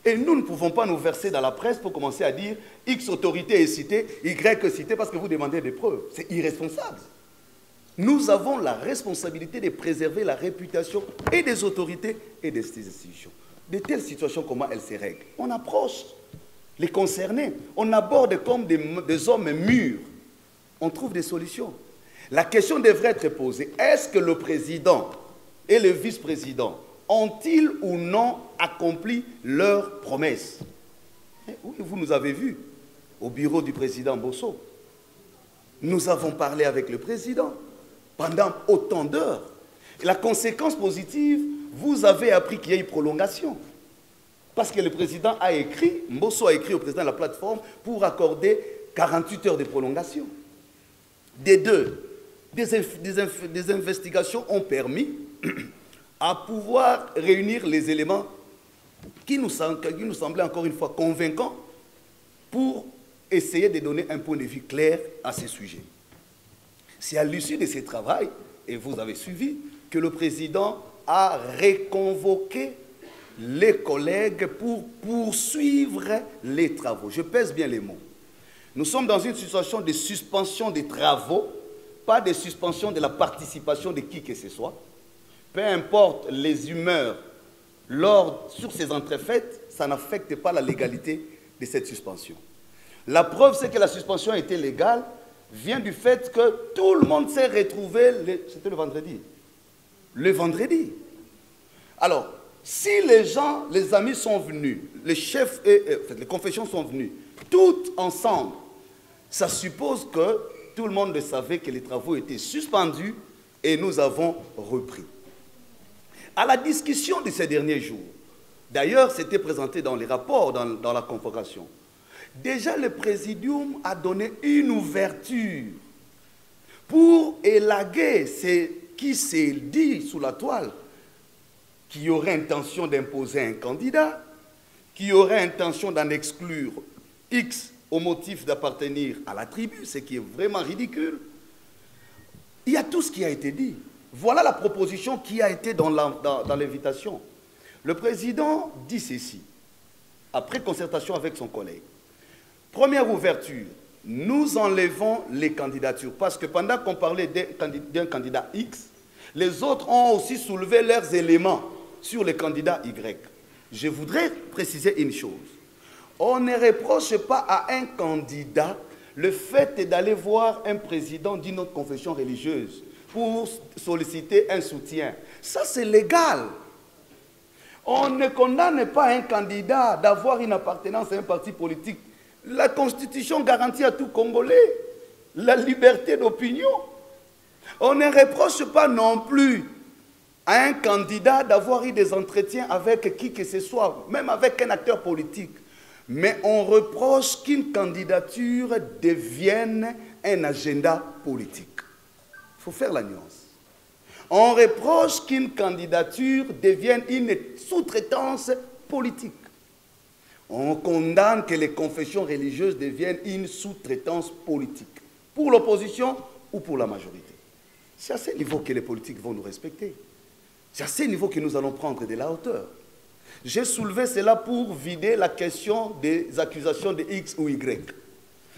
Et nous ne pouvons pas nous verser dans la presse pour commencer à dire X autorité est citée, Y est citée parce que vous demandez des preuves. C'est irresponsable. Nous avons la responsabilité de préserver la réputation et des autorités et des institutions. De telles situations, comment elles se règlent? On approche les concernés, on aborde comme des hommes mûrs. On trouve des solutions. La question devrait être posée. Est-ce que le président et le vice-président ont-ils ou non accompli leurs promesses? Oui, vous nous avez vus au bureau du président Bosso. Nous avons parlé avec le président. pendant autant d'heures. Et la conséquence positive, vous avez appris qu'il y a eu prolongation. Parce que le président a écrit, Mbosso a écrit au président de la plateforme pour accorder 48 heures de prolongation. Des deux, des investigations ont permis à pouvoir réunir les éléments qui nous semblaient encore une fois convaincants pour essayer de donner un point de vue clair à ces sujets. C'est à l'issue de ce travail, et vous avez suivi, que le président a reconvoqué les collègues pour poursuivre les travaux. Je pèse bien les mots. Nous sommes dans une situation de suspension des travaux, pas de suspension de la participation de qui que ce soit. Peu importe les humeurs sur ces entrefaites, ça n'affecte pas la légalité de cette suspension. La preuve, c'est que la suspension a été légale, vient du fait que tout le monde s'est retrouvé, c'était le vendredi. Le vendredi. Alors, si les gens, les amis sont venus, les chefs et les confessions sont venus, toutes ensemble, ça suppose que tout le monde savait que les travaux étaient suspendus et nous avons repris. À la discussion de ces derniers jours, d'ailleurs, c'était présenté dans les rapports, dans la convocation, déjà le présidium a donné une ouverture pour élaguer ce qui s'est dit sous la toile, qu'il y aurait intention d'imposer un candidat, qu'il y aurait intention d'en exclure X au motif d'appartenir à la tribu, ce qui est vraiment ridicule. Il y a tout ce qui a été dit. Voilà la proposition qui a été dans l'invitation. Le président dit ceci, après concertation avec son collègue. Première ouverture, nous enlevons les candidatures, parce que pendant qu'on parlait d'un candidat X, les autres ont aussi soulevé leurs éléments sur le candidat Y. Je voudrais préciser une chose. On ne reproche pas à un candidat le fait d'aller voir un président d'une autre confession religieuse pour solliciter un soutien. Ça, c'est légal. On ne condamne pas un candidat d'avoir une appartenance à un parti politique. La Constitution garantit à tout Congolais la liberté d'opinion. On ne reproche pas non plus à un candidat d'avoir eu des entretiens avec qui que ce soit, même avec un acteur politique. Mais on reproche qu'une candidature devienne un agenda politique. Il faut faire la nuance. On reproche qu'une candidature devienne une sous-traitance politique. On condamne que les confessions religieuses deviennent une sous-traitance politique, pour l'opposition ou pour la majorité. C'est à ce niveau que les politiques vont nous respecter. C'est à ce niveau que nous allons prendre de la hauteur. J'ai soulevé cela pour vider la question des accusations de X ou Y.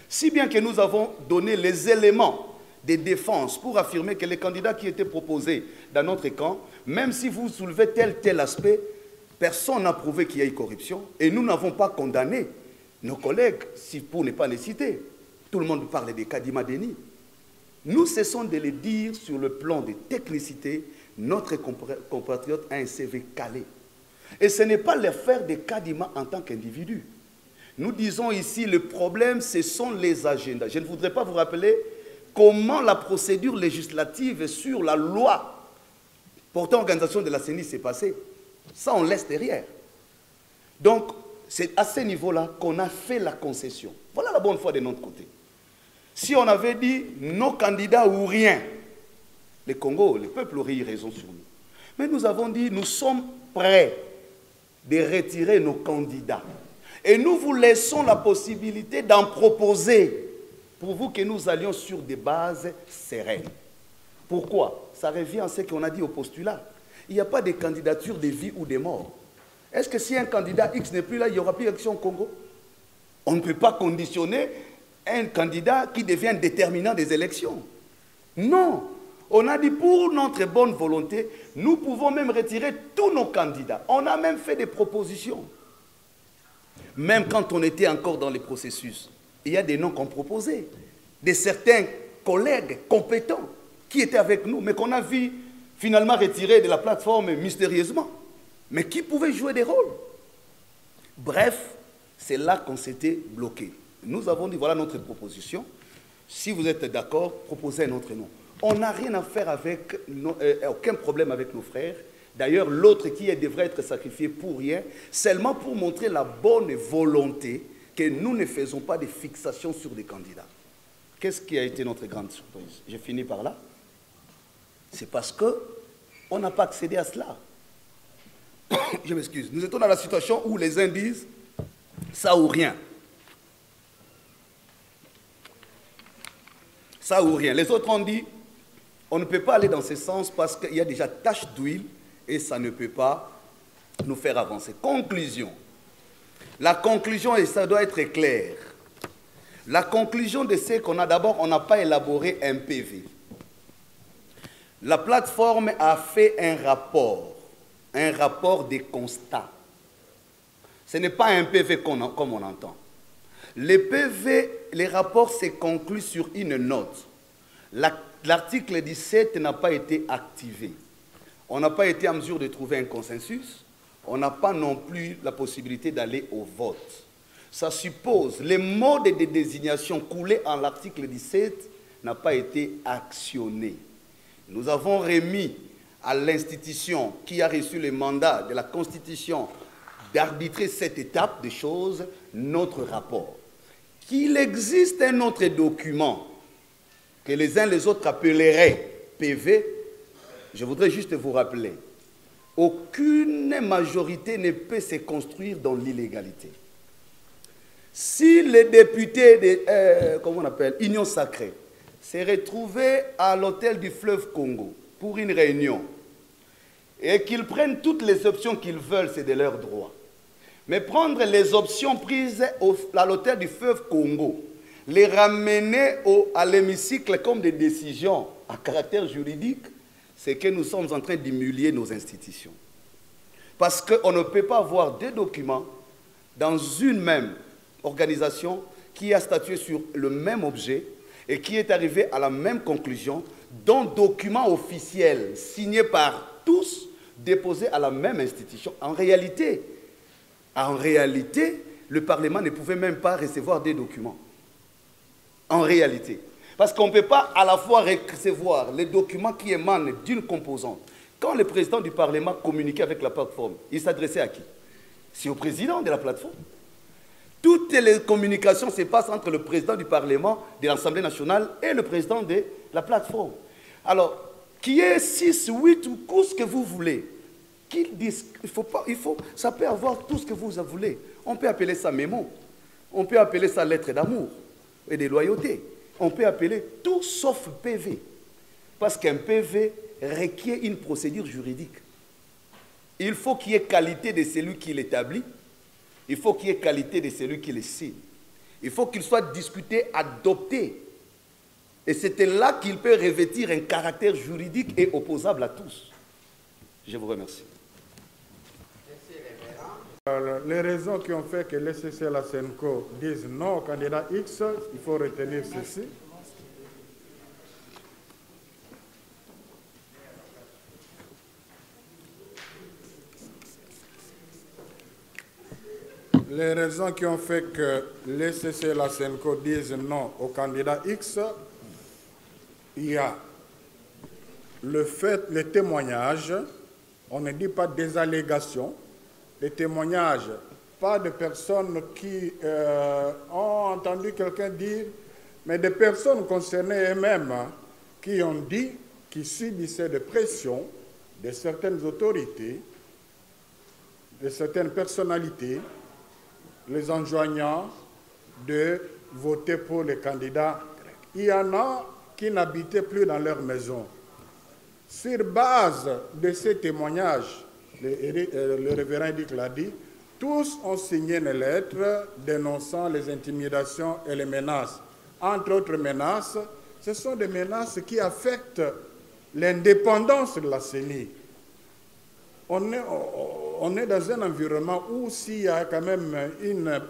Si bien que nous avons donné les éléments de défense pour affirmer que les candidats qui étaient proposés dans notre camp, même si vous soulevez tel aspect, personne n'a prouvé qu'il y a eu corruption et nous n'avons pas condamné nos collègues, pour ne pas les citer. Tout le monde parle des Kadima Deni. Nous cessons de le dire sur le plan de technicité, notre compatriote a un CV calé. Et ce n'est pas l'affaire de Kadima en tant qu'individu. Nous disons ici, le problème, ce sont les agendas. Je ne voudrais pas vous rappeler comment la procédure législative sur la loi portant organisation de la CENI s'est passée. Ça, on laisse derrière. Donc, c'est à ce niveau-là qu'on a fait la concession. Voilà la bonne foi de notre côté. Si on avait dit nos candidats ou rien, le Congo, le peuple aurait eu raison sur nous. Mais nous avons dit, nous sommes prêts de retirer nos candidats. Et nous vous laissons la possibilité d'en proposer pour vous que nous allions sur des bases sereines. Pourquoi? Ça revient à ce qu'on a dit au postulat. Il n'y a pas de candidature de vie ou de mort. Est-ce que si un candidat X n'est plus là, il n'y aura plus d'élection au Congo? On ne peut pas conditionner un candidat qui devient déterminant des élections. Non. On a dit pour notre bonne volonté, nous pouvons même retirer tous nos candidats. On a même fait des propositions. Même quand on était encore dans les processus, il y a des noms qu'on proposait. De certains collègues compétents qui étaient avec nous, mais qu'on a vu finalement retirés de la plateforme mystérieusement. Mais qui pouvaient jouer des rôles. Bref, c'est là qu'on s'était bloqué. Nous avons dit, voilà notre proposition. Si vous êtes d'accord, proposez un autre nom. On n'a rien à faire avec, aucun problème avec nos frères. D'ailleurs, l'autre qui devrait être sacrifié pour rien, seulement pour montrer la bonne volonté que nous ne faisons pas de fixation sur des candidats. Qu'est-ce qui a été notre grande surprise? Je finis par là. C'est parce qu'on n'a pas accédé à cela. Je m'excuse. Nous étions dans la situation où les uns disent ça ou rien. Ça ou rien. Les autres ont dit on ne peut pas aller dans ce sens parce qu'il y a déjà tache d'huile et ça ne peut pas nous faire avancer. Conclusion. La conclusion, et ça doit être clair, la conclusion de ce qu'on a, d'abord, on n'a pas élaboré un PV. La plateforme a fait un rapport des constats. Ce n'est pas un PV comme on entend. Les PV, les rapports se concluent sur une note. L'article 17 n'a pas été activé. On n'a pas été en mesure de trouver un consensus. On n'a pas non plus la possibilité d'aller au vote. Ça suppose, les modes de désignation coulés en l'article 17 n'a pas été actionné. Nous avons remis à l'institution qui a reçu le mandat de la Constitution d'arbitrer cette étape des choses, notre rapport. Qu'il existe un autre document que les uns les autres appelleraient PV, je voudrais juste vous rappeler, aucune majorité ne peut se construire dans l'illégalité. Si les députés de, comment on appelle, Union Sacrée, se retrouvaient à l'hôtel du fleuve Congo pour une réunion et qu'ils prennent toutes les options qu'ils veulent, c'est de leur droit. Mais prendre les options prises à l'hôtel du fleuve Congo, les ramener à l'hémicycle comme des décisions à caractère juridique, c'est que nous sommes en train d'humilier nos institutions. Parce qu'on ne peut pas avoir deux documents dans une même organisation qui a statué sur le même objet et qui est arrivé à la même conclusion, dont document officiel signé par tous, déposé à la même institution. En réalité, le Parlement ne pouvait même pas recevoir des documents. En réalité. Parce qu'on ne peut pas à la fois recevoir les documents qui émanent d'une composante. Quand le président du Parlement communiquait avec la plateforme, il s'adressait à qui? C'est au président de la plateforme. Toutes les communications se passent entre le président du Parlement, de l'Assemblée nationale et le président de la plateforme. Alors, qui est 6, 8 ou ce que vous voulez, qu'ils disent, ça peut avoir tout ce que vous voulez. On peut appeler ça mémo, on peut appeler ça lettre d'amour et de loyauté. On peut appeler tout sauf PV. Parce qu'un PV requiert une procédure juridique. Il faut qu'il y ait qualité de celui qui l'établit. Il faut qu'il y ait qualité de celui qui le signe. Il faut qu'il soit discuté, adopté. Et c'était là qu'il peut revêtir un caractère juridique et opposable à tous. Je vous remercie. Les raisons qui ont fait que l'SCC et la SENCO disent non au candidat X, il faut retenir ceci. Les raisons qui ont fait que l'SCC et la SENCO disent non au candidat X, il y a le fait, les témoignages, on ne dit pas des allégations, les témoignages, pas de personnes qui ont entendu quelqu'un dire, mais des personnes concernées elles-mêmes qui ont dit qu'ils subissaient des pressions de certaines autorités, de certaines personnalités, les enjoignant de voter pour les candidats. Il y en a qui n'habitaient plus dans leur maison. Sur base de ces témoignages, le révérend Edic l'a dit, tous ont signé une lettre dénonçant les intimidations et les menaces. Entre autres menaces, ce sont des menaces qui affectent l'indépendance de la CENI. On est dans un environnement où s'il y a quand même une...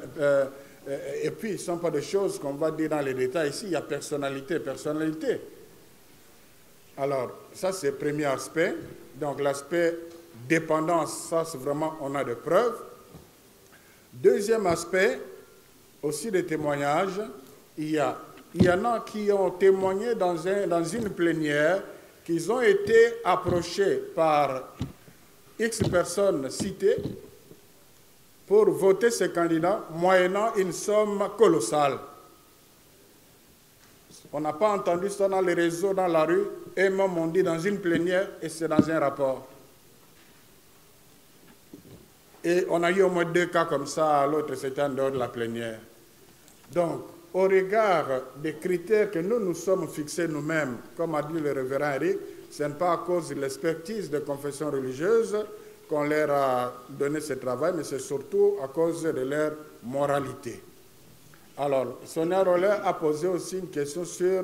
et puis, ce ne sont pas des choses qu'on va dire dans les détails. Ici, il y a personnalité. Alors, ça, c'est le premier aspect. Donc, l'aspect dépendance, ça, c'est vraiment, on a des preuves. Deuxième aspect, aussi des témoignages, il y a il y en a qui ont témoigné dans une plénière qu'ils ont été approchés par X personnes citées pour voter ces candidats moyennant une somme colossale. On n'a pas entendu ça dans les réseaux, dans la rue, et même on dit dans une plénière, et c'est dans un rapport. Et on a eu au moins 2 cas comme ça, l'autre c'était en dehors de la plénière. Donc, au regard des critères que nous sommes fixés nous-mêmes, comme a dit le révérend Eric, ce n'est pas à cause de l'expertise des confessions religieuses qu'on leur a donné ce travail, mais c'est surtout à cause de leur moralité. Alors, Sonia Roller a posé aussi une question sur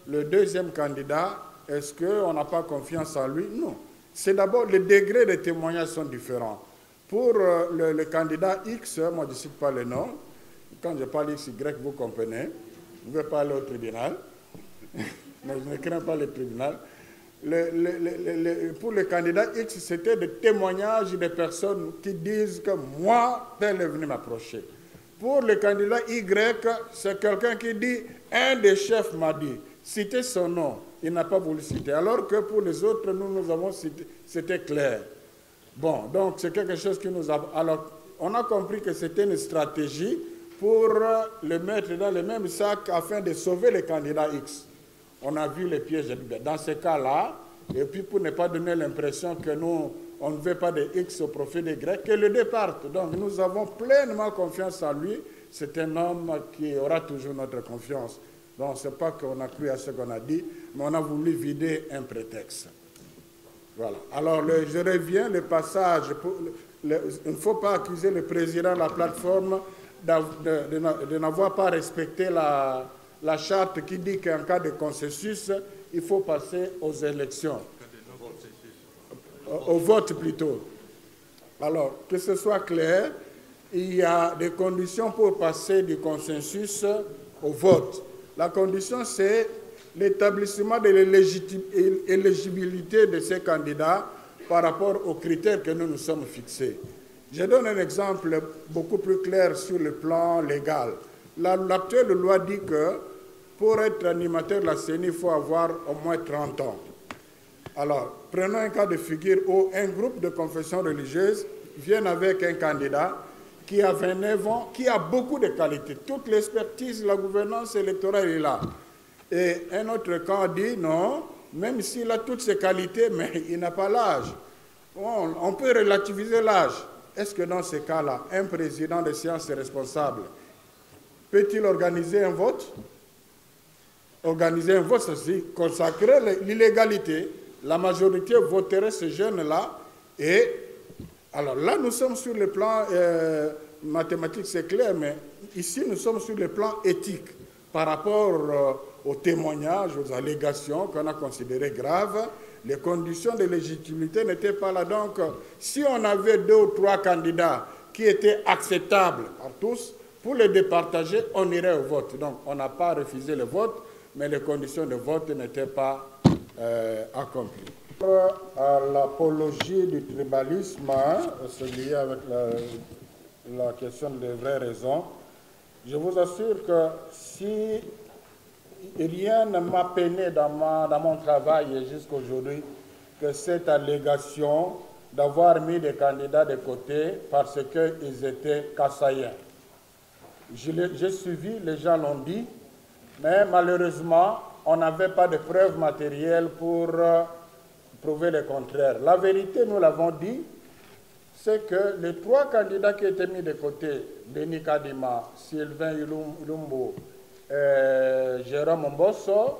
le deuxième candidat. Est-ce qu'on n'a pas confiance en lui? Non. C'est d'abord, les degrés de témoignage sont différents. Pour le candidat X, moi je ne cite pas le nom, quand je parle X, Y, vous comprenez, je ne vais pas aller au tribunal, mais je ne crains pas le tribunal. Pour le candidat X, c'était des témoignages des personnes qui disent que moi, tel est venu m'approcher. Pour le candidat Y, c'est quelqu'un qui dit, un des chefs m'a dit, citez son nom, il n'a pas voulu citer. Alors que pour les autres, nous avons cité, c'était clair. Bon, donc c'est quelque chose qui nous a... Alors, on a compris que c'était une stratégie pour le mettre dans le même sac afin de sauver le candidat X. On a vu les pièges dans ce cas-là, et puis pour ne pas donner l'impression que nous, on ne veut pas de X au profit des Grecs, que le deux partent. Donc nous avons pleinement confiance en lui. C'est un homme qui aura toujours notre confiance. Donc ce n'est pas qu'on a cru à ce qu'on a dit, mais on a voulu vider un prétexte. Voilà. Alors je reviens, le passage, il ne faut pas accuser le président de la plateforme de n'avoir pas respecté la charte qui dit qu'en cas de consensus, il faut passer aux élections. Au vote plutôt. Alors, que ce soit clair, il y a des conditions pour passer du consensus au vote. La condition, c'est l'établissement de l'éligibilité de ces candidats par rapport aux critères que nous nous sommes fixés. Je donne un exemple beaucoup plus clair sur le plan légal. L'actuelle loi dit que pour être animateur de la CENI, il faut avoir au moins 30 ans. Alors, prenons un cas de figure où un groupe de confessions religieuses vient avec un candidat qui a 29 ans, qui a beaucoup de qualités. Toute l'expertise, la gouvernance électorale est là. Et un autre camp dit non, même s'il a toutes ces qualités, mais il n'a pas l'âge. On peut relativiser l'âge. Est-ce que dans ce cas-là, un président de séance responsable peut-il organiser un vote? Organiser un vote, c'est consacrer l'illégalité. La majorité voterait ce jeune-là. Et alors là, nous sommes sur le plan mathématique, c'est clair, mais ici, nous sommes sur le plan éthique par rapport aux témoignages, aux allégations qu'on a considérées graves. Les conditions de légitimité n'étaient pas là. Donc, si on avait 2 ou 3 candidats qui étaient acceptables par tous, pour les départager, on irait au vote. Donc, on n'a pas refusé le vote, mais les conditions de vote n'étaient pas accomplies. À l'apologie du tribalisme, c'est lié avec la question des vraies raisons. Je vous assure que si rien ne m'a peiné dans mon travail jusqu'à aujourd'hui que cette allégation d'avoir mis des candidats de côté parce qu'ils étaient kassaïens. J'ai suivi, les gens l'ont dit, mais malheureusement, on n'avait pas de preuves matérielles pour prouver le contraire. La vérité, nous l'avons dit, c'est que les 3 candidats qui étaient mis de côté, Denis Kadima, Sylvain Ilumbo, Jérôme Mbosso,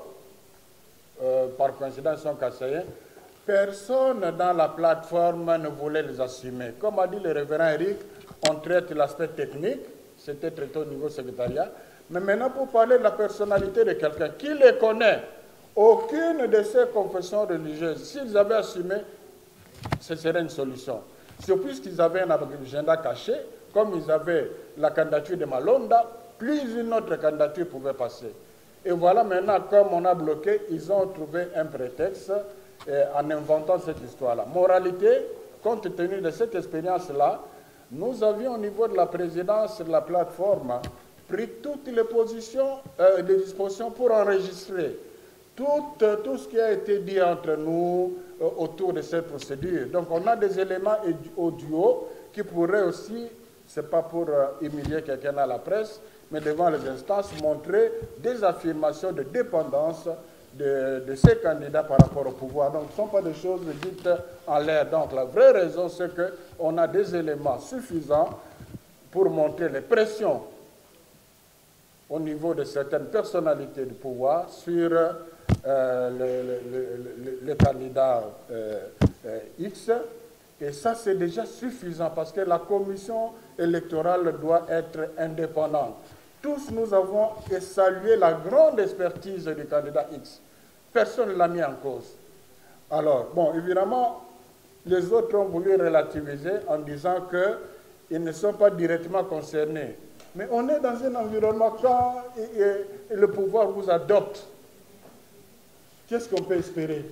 par coïncidence sont kassaïens, personne dans la plateforme ne voulait les assumer. Comme a dit le révérend Eric, on traite l'aspect technique, c'était traité au niveau secrétariat, mais maintenant pour parler de la personnalité de quelqu'un qui les connaît, aucune de ces confessions religieuses, s'ils avaient assumé, ce serait une solution. C'est puisqu'ils avaient un agenda caché, comme ils avaient la candidature de Malonda, plus une autre candidature pouvait passer. Et voilà maintenant, comme on a bloqué, ils ont trouvé un prétexte en inventant cette histoire-là. Moralité, compte tenu de cette expérience-là, nous avions au niveau de la présidence de la plateforme pris toutes les positions, les dispositions pour enregistrer tout ce qui a été dit entre nous autour de cette procédure. Donc on a des éléments audio qui pourraient aussi, ce n'est pas pour humilier quelqu'un à la presse, mais devant les instances, montrer des affirmations de dépendance de ces candidats par rapport au pouvoir. Donc ce ne sont pas des choses dites en l'air. Donc la vraie raison, c'est qu'on a des éléments suffisants pour montrer les pressions au niveau de certaines personnalités du pouvoir sur le candidat X. Et ça, c'est déjà suffisant parce que la commission électorale doit être indépendante. Tous nous avons salué la grande expertise du candidat X. Personne ne l'a mis en cause. Alors, bon, évidemment, les autres ont voulu relativiser en disant qu'ils ne sont pas directement concernés. Mais on est dans un environnement quand le pouvoir vous adopte. Qu'est-ce qu'on peut espérer?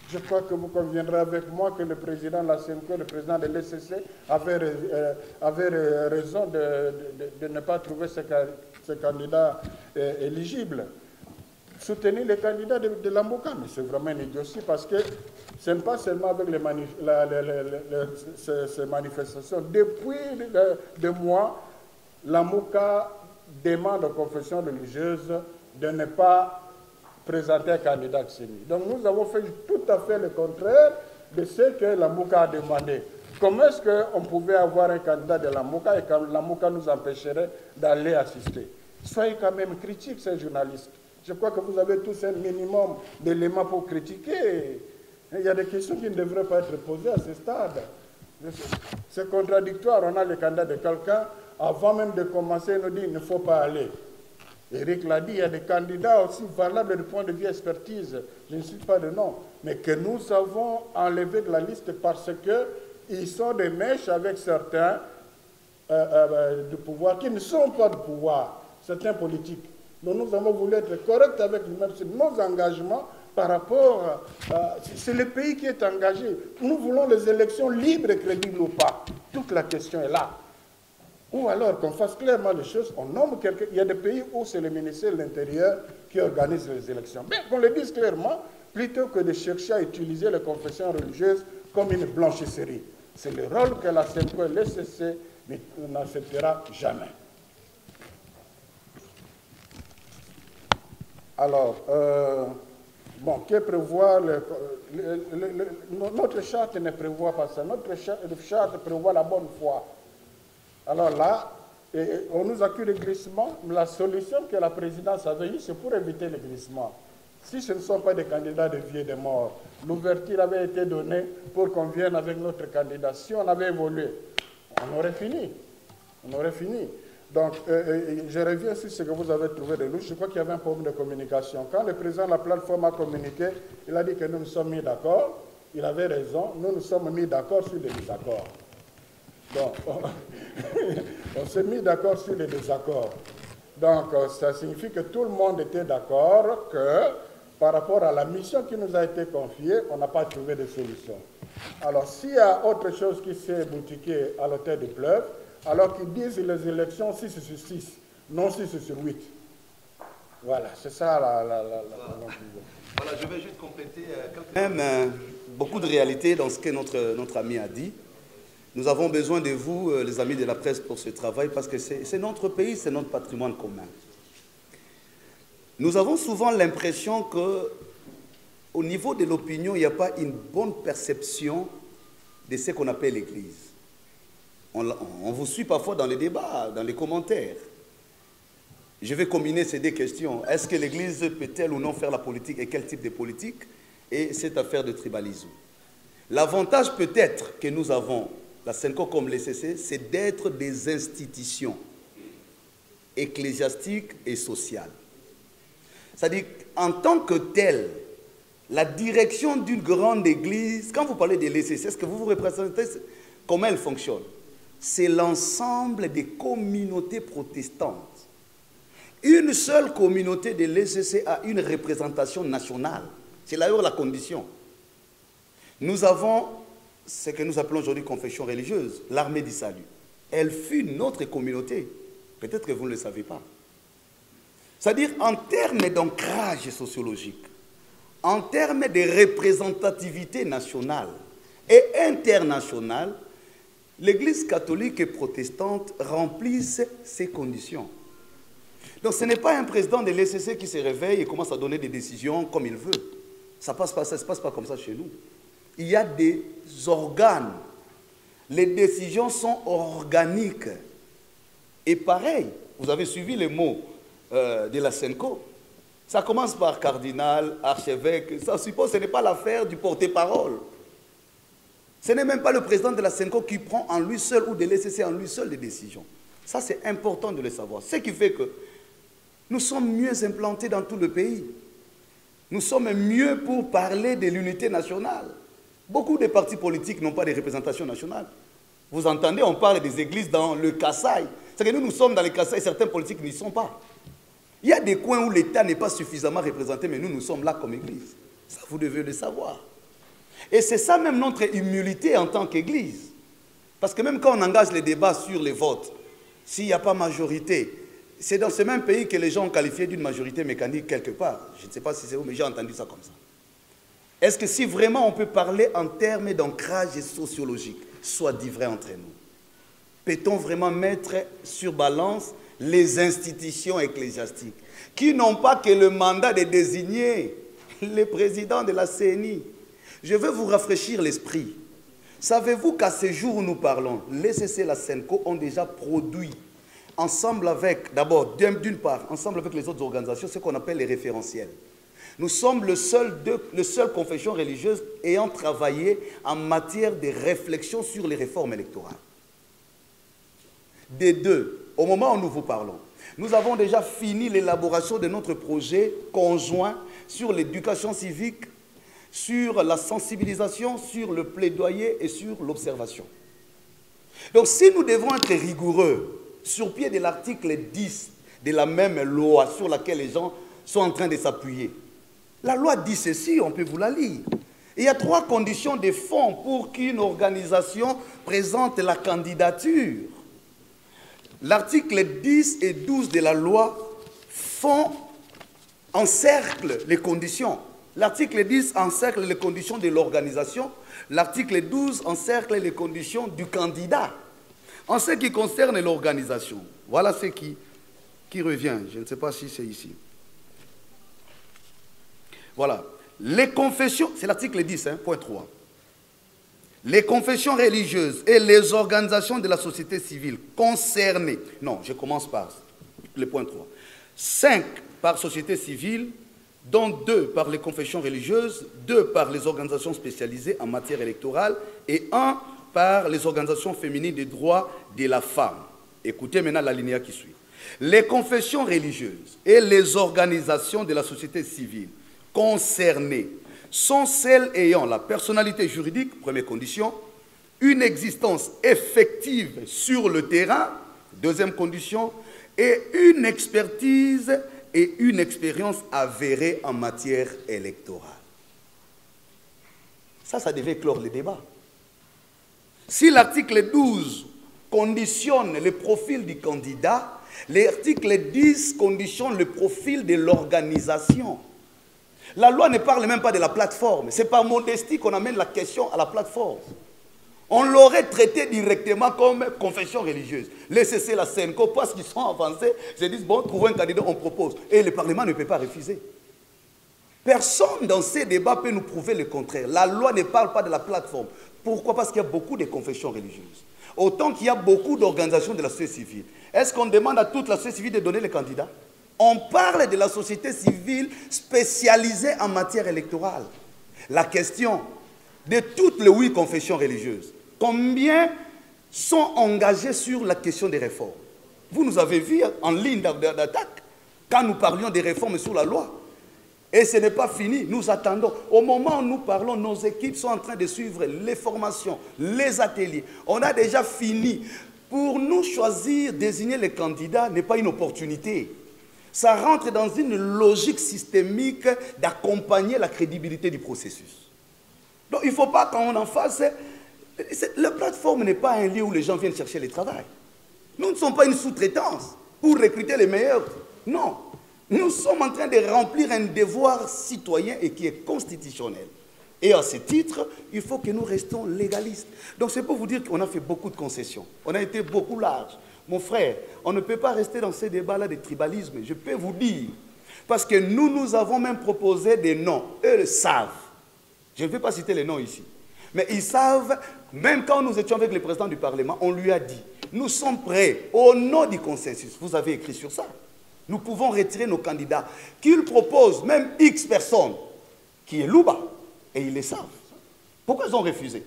Je crois que vous conviendrez avec moi que le président de la CNCO, le président de l'ECC, avait raison de ne pas trouver ce candidat éligible. Soutenir les candidats de l'Amboka, mais c'est vraiment une idiotie parce que ce n'est pas seulement avec ces manifestations. Depuis 2 mois, l'Amboka demande aux confessions religieuses de ne pas présenter un candidat Tsemi. Donc nous avons fait tout à fait le contraire de ce que l'Amboka a demandé. Comment est-ce qu'on pouvait avoir un candidat de l'Amboka et que l'Amboka nous empêcherait d'aller assister? Soyez quand même critiques, ces journalistes. Je crois que vous avez tous un minimum d'éléments pour critiquer. Il y a des questions qui ne devraient pas être posées à ce stade. C'est contradictoire. On a le candidat de quelqu'un, avant même de commencer, il nous dit qu'il ne faut pas aller. Eric l'a dit, il y a des candidats aussi valables du point de vue expertise. Je ne cite pas de nom. Mais que nous avons enlevé de la liste parce qu'ils sont des mèches avec certains du pouvoir qui ne sont pas du pouvoir, certains politiques. Donc nous avons voulu être corrects avec nos engagements par rapport c'est le pays qui est engagé. Nous voulons les élections libres et crédibles ou pas. Toute la question est là. Ou alors qu'on fasse clairement les choses, on nomme quelqu'un. Il y a des pays où c'est le ministère de l'Intérieur qui organise les élections. Mais qu'on le dise clairement, plutôt que de chercher à utiliser les confessions religieuses comme une blanchisserie. C'est le rôle que la CNCO et l'ECC n'acceptera jamais. Alors, bon, que prévoit notre charte ne prévoit pas ça. Notre charte prévoit la bonne foi. Alors là, on nous accuse de glissement. La solution que la présidence avait eue, c'est pour éviter le glissement. Si ce ne sont pas des candidats de vie et de mort, l'ouverture avait été donnée pour qu'on vienne avec notre candidat. Si on avait évolué, on aurait fini. On aurait fini. Donc, je reviens sur ce que vous avez trouvé de louche. Je crois qu'il y avait un problème de communication. Quand le président de la plateforme a communiqué, il a dit que nous nous sommes mis d'accord. Il avait raison. Nous nous sommes mis d'accord sur les désaccords. Donc, on s'est mis d'accord sur les désaccords. Donc, ça signifie que tout le monde était d'accord que, par rapport à la mission qui nous a été confiée, on n'a pas trouvé de solution. Alors, s'il y a autre chose qui s'est boutiquée à l'hôtel du Fleuve, alors qu'ils disent les élections 6 sur 6, non 6 sur 8. Voilà, c'est ça la conclusion. Voilà, je vais juste compléter même beaucoup de réalité dans ce que notre ami a dit. Nous avons besoin de vous, les amis de la presse, pour ce travail, parce que c'est notre pays, c'est notre patrimoine commun. Nous avons souvent l'impression qu'au niveau de l'opinion, il n'y a pas une bonne perception de ce qu'on appelle l'Église. On vous suit parfois dans les débats, dans les commentaires. Je vais combiner ces 2 questions. Est-ce que l'Église peut-elle ou non faire la politique et quel type de politique? Et cette affaire de tribalisme. L'avantage peut-être que nous avons, la CNCO comme l'ECC, c'est d'être des institutions ecclésiastiques et sociales. C'est-à-dire qu'en tant que telle, la direction d'une grande église, quand vous parlez de l'ECC, est-ce que vous vous représentez comment elle fonctionne? C'est l'ensemble des communautés protestantes. Une seule communauté de l'ECC a une représentation nationale. C'est d'ailleurs la condition. Nous avons ce que nous appelons aujourd'hui confession religieuse, l'armée du salut. Elle fut notre communauté. Peut-être que vous ne le savez pas. C'est-à-dire, en termes d'ancrage sociologique, en termes de représentativité nationale et internationale, l'Église catholique et protestante remplissent ces conditions. Donc ce n'est pas un président de l'ECC qui se réveille et commence à donner des décisions comme il veut. Ça ne se passe pas comme ça chez nous. Il y a des organes. Les décisions sont organiques. Et pareil, vous avez suivi les mots de la SENCO. Ça commence par cardinal, archevêque. Ça suppose que ce n'est pas l'affaire du porte-parole. Ce n'est même pas le président de la SENCO qui prend en lui seul ou de l'ECC en lui seul des décisions. Ça, c'est important de le savoir. Ce qui fait que nous sommes mieux implantés dans tout le pays. Nous sommes mieux pour parler de l'unité nationale. Beaucoup de partis politiques n'ont pas de représentation nationale. Vous entendez, on parle des églises dans le Kasaï. C'est que nous sommes dans le Kasaï, certains politiques n'y sont pas. Il y a des coins où l'État n'est pas suffisamment représenté, mais nous sommes là comme église. Ça, vous devez le savoir. Et c'est ça même notre humilité en tant qu'église. Parce que même quand on engage les débats sur les votes, s'il n'y a pas majorité, c'est dans ce même pays que les gens ont qualifié d'une majorité mécanique quelque part. Je ne sais pas si c'est où, mais j'ai entendu ça comme ça. Est-ce que si vraiment on peut parler en termes d'ancrage sociologique, soit dit vrai entre nous, peut-on vraiment mettre sur balance les institutions ecclésiastiques qui n'ont pas que le mandat de désigner le président de la CNI? Je veux vous rafraîchir l'esprit. Savez-vous qu'à ce jour où nous parlons, l'ECC et la SENCO ont déjà produit, ensemble avec, d'abord, d'une part, ensemble avec les autres organisations, ce qu'on appelle les référentiels. Nous sommes le seul confession religieuse ayant travaillé en matière de réflexion sur les réformes électorales. Des deux, au moment où nous vous parlons, nous avons déjà fini l'élaboration de notre projet conjoint sur l'éducation civique, sur la sensibilisation, sur le plaidoyer et sur l'observation. Donc si nous devons être rigoureux sur pied de l'article 10 de la même loi sur laquelle les gens sont en train de s'appuyer, la loi dit ceci, on peut vous la lire. Il y a 3 conditions de fond pour qu'une organisation présente la candidature. L'article 10 et 12 de la loi encerclent les conditions. L'article 10 encercle les conditions de l'organisation. L'article 12 encercle les conditions du candidat. En ce qui concerne l'organisation, voilà ce qui revient. Je ne sais pas si c'est ici. Voilà. Les confessions, c'est l'article 10, point 3. Les confessions religieuses et les organisations de la société civile concernées. Non, je commence par le point 3. 5 par société civile, dont 2 par les confessions religieuses, 2 par les organisations spécialisées en matière électorale et 1 par les organisations féminines des droits de la femme. Écoutez maintenant l'alinéa qui suit. Les confessions religieuses et les organisations de la société civile concernées sont celles ayant la personnalité juridique, première condition, une existence effective sur le terrain, deuxième condition, et une expertise et une expérience avérée en matière électorale. Ça devait clore le débat. Si l'article 12 conditionne le profil du candidat, l'article 10 conditionne le profil de l'organisation. La loi ne parle même pas de la plateforme. C'est par modestie qu'on amène la question à la plateforme. On l'aurait traité directement comme confession religieuse. L'ECC, la SENCO, parce qu'ils sont avancés, se disent, bon, trouvons un candidat, on propose. Et le Parlement ne peut pas refuser. Personne dans ces débats peut nous prouver le contraire. La loi ne parle pas de la plateforme. Pourquoi? Parce qu'il y a beaucoup de confessions religieuses. Autant qu'il y a beaucoup d'organisations de la société civile. Est-ce qu'on demande à toute la société civile de donner les candidats? On parle de la société civile spécialisée en matière électorale. La question de toutes les 8 confessions religieuses, combien sont engagés sur la question des réformes? Vous nous avez vu en ligne d'attaque quand nous parlions des réformes sur la loi. Et ce n'est pas fini, nous attendons. Au moment où nous parlons, nos équipes sont en train de suivre les formations, les ateliers. On a déjà fini. Pour nous choisir, désigner les candidats n'est pas une opportunité. Ça rentre dans une logique systémique d'accompagner la crédibilité du processus. Donc il ne faut pas qu'on en fasse... La plateforme n'est pas un lieu où les gens viennent chercher le travail. Nous ne sommes pas une sous-traitance. pour recruter les meilleurs. Non. Nous sommes en train de remplir un devoir citoyen et qui est constitutionnel. Et à ce titre, il faut que nous restions légalistes. Donc c'est pour vous dire qu'on a fait beaucoup de concessions. On a été beaucoup large. Mon frère, on ne peut pas rester dans ces débats-là de tribalisme. Je peux vous dire. Parce que nous avons même proposé des noms. Eux le savent. Je ne vais pas citer les noms ici. Mais ils savent, même quand nous étions avec le président du Parlement, on lui a dit, nous sommes prêts, au nom du consensus, vous avez écrit sur ça, nous pouvons retirer nos candidats, qu'ils proposent même X personnes, qui est Louba, et ils le savent. Pourquoi ils ont refusé?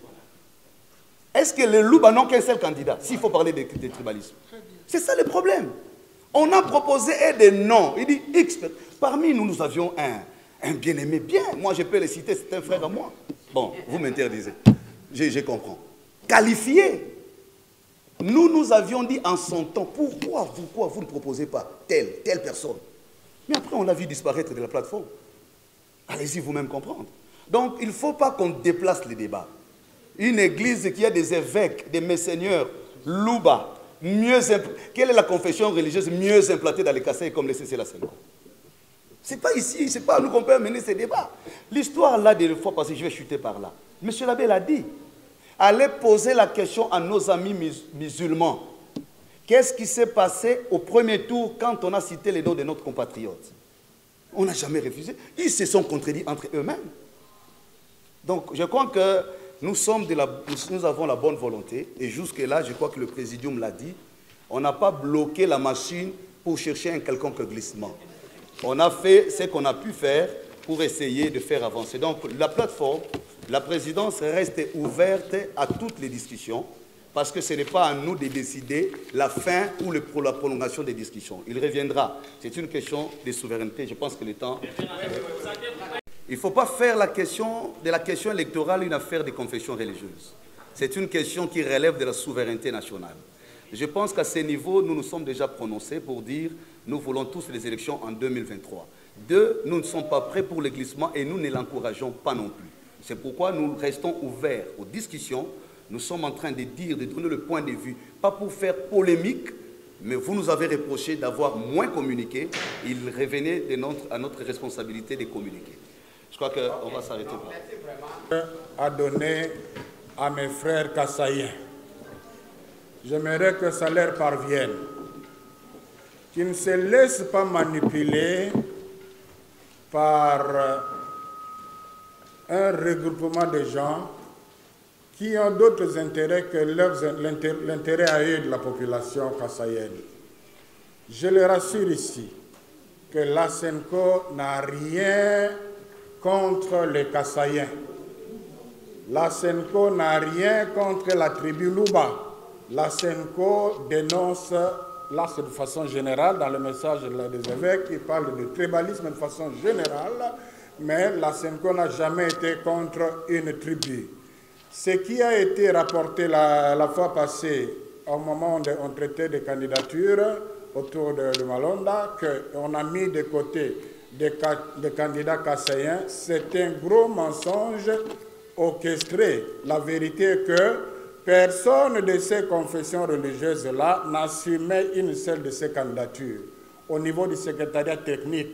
Est-ce que les Louba n'ont qu'un seul candidat, s'il faut parler de tribalisme? C'est ça le problème. On a proposé des noms, il dit X. Parmi nous, nous avions un bien-aimé bien. Moi, je peux le citer, c'est un frère à moi. Bon, vous m'interdisez. Je comprends. Qualifié. Nous avions dit en son temps, pourquoi vous ne proposez pas telle personne? Mais après, on l'a vu disparaître de la plateforme. Allez-y vous-même comprendre. Donc, il ne faut pas qu'on déplace les débats. Une église qui a des évêques, des messeigneurs, Louba, quelle est la confession religieuse mieux implantée dans les Kasaï comme les CC-la-Senghor? Ce n'est pas ici, ce n'est pas à nous qu'on peut mener ces débats. L'histoire là, des fois passées, je vais chuter par là. Monsieur l'abbé l'a dit. Allez poser la question à nos amis musulmans. Qu'est-ce qui s'est passé au premier tour quand on a cité les noms de notre compatriote? On n'a jamais refusé. Ils se sont contredits entre eux-mêmes. Donc, je crois que nous avons la bonne volonté. Et jusque-là, je crois que le Présidium l'a dit. On n'a pas bloqué la machine pour chercher un quelconque glissement. On a fait ce qu'on a pu faire pour essayer de faire avancer. Donc, la plateforme, la présidence reste ouverte à toutes les discussions parce que ce n'est pas à nous de décider la fin ou la prolongation des discussions. Il reviendra. C'est une question de souveraineté. Je pense que le temps... Il ne faut pas faire de la question électorale une affaire de confession religieuse. C'est une question qui relève de la souveraineté nationale. Je pense qu'à ce niveau, nous nous sommes déjà prononcés pour dire nous voulons tous les élections en 2023. Deux, nous ne sommes pas prêts pour le glissement et nous ne l'encourageons pas non plus. C'est pourquoi nous restons ouverts aux discussions. Nous sommes en train de dire, de donner le point de vue, pas pour faire polémique, mais vous nous avez reproché d'avoir moins communiqué. Il revenait à notre responsabilité de communiquer. Je crois qu'on va s'arrêter là. À donner à mes frères kassaïens. J'aimerais que ça leur parvienne, qu'ils ne se laissent pas manipuler par un regroupement de gens qui ont d'autres intérêts que l'intérêt à eux de la population kassaïenne. Je le rassure ici que l'ASENCO n'a rien contre les kassaïens. L'ASENCO n'a rien contre la tribu Louba. L'ASENCO dénonce, là c'est de façon générale, dans le message des évêques, il parle de tribalisme de façon générale, mais l'ASENCO n'a jamais été contre une tribu. Ce qui a été rapporté la fois passée, au moment où on traitait des candidatures autour de Malonda, qu'on a mis de côté des candidats kassaïens, c'est un gros mensonge orchestré. La vérité est que personne de ces confessions religieuses-là n'assumait une seule de ces candidatures. Au niveau du secrétariat technique,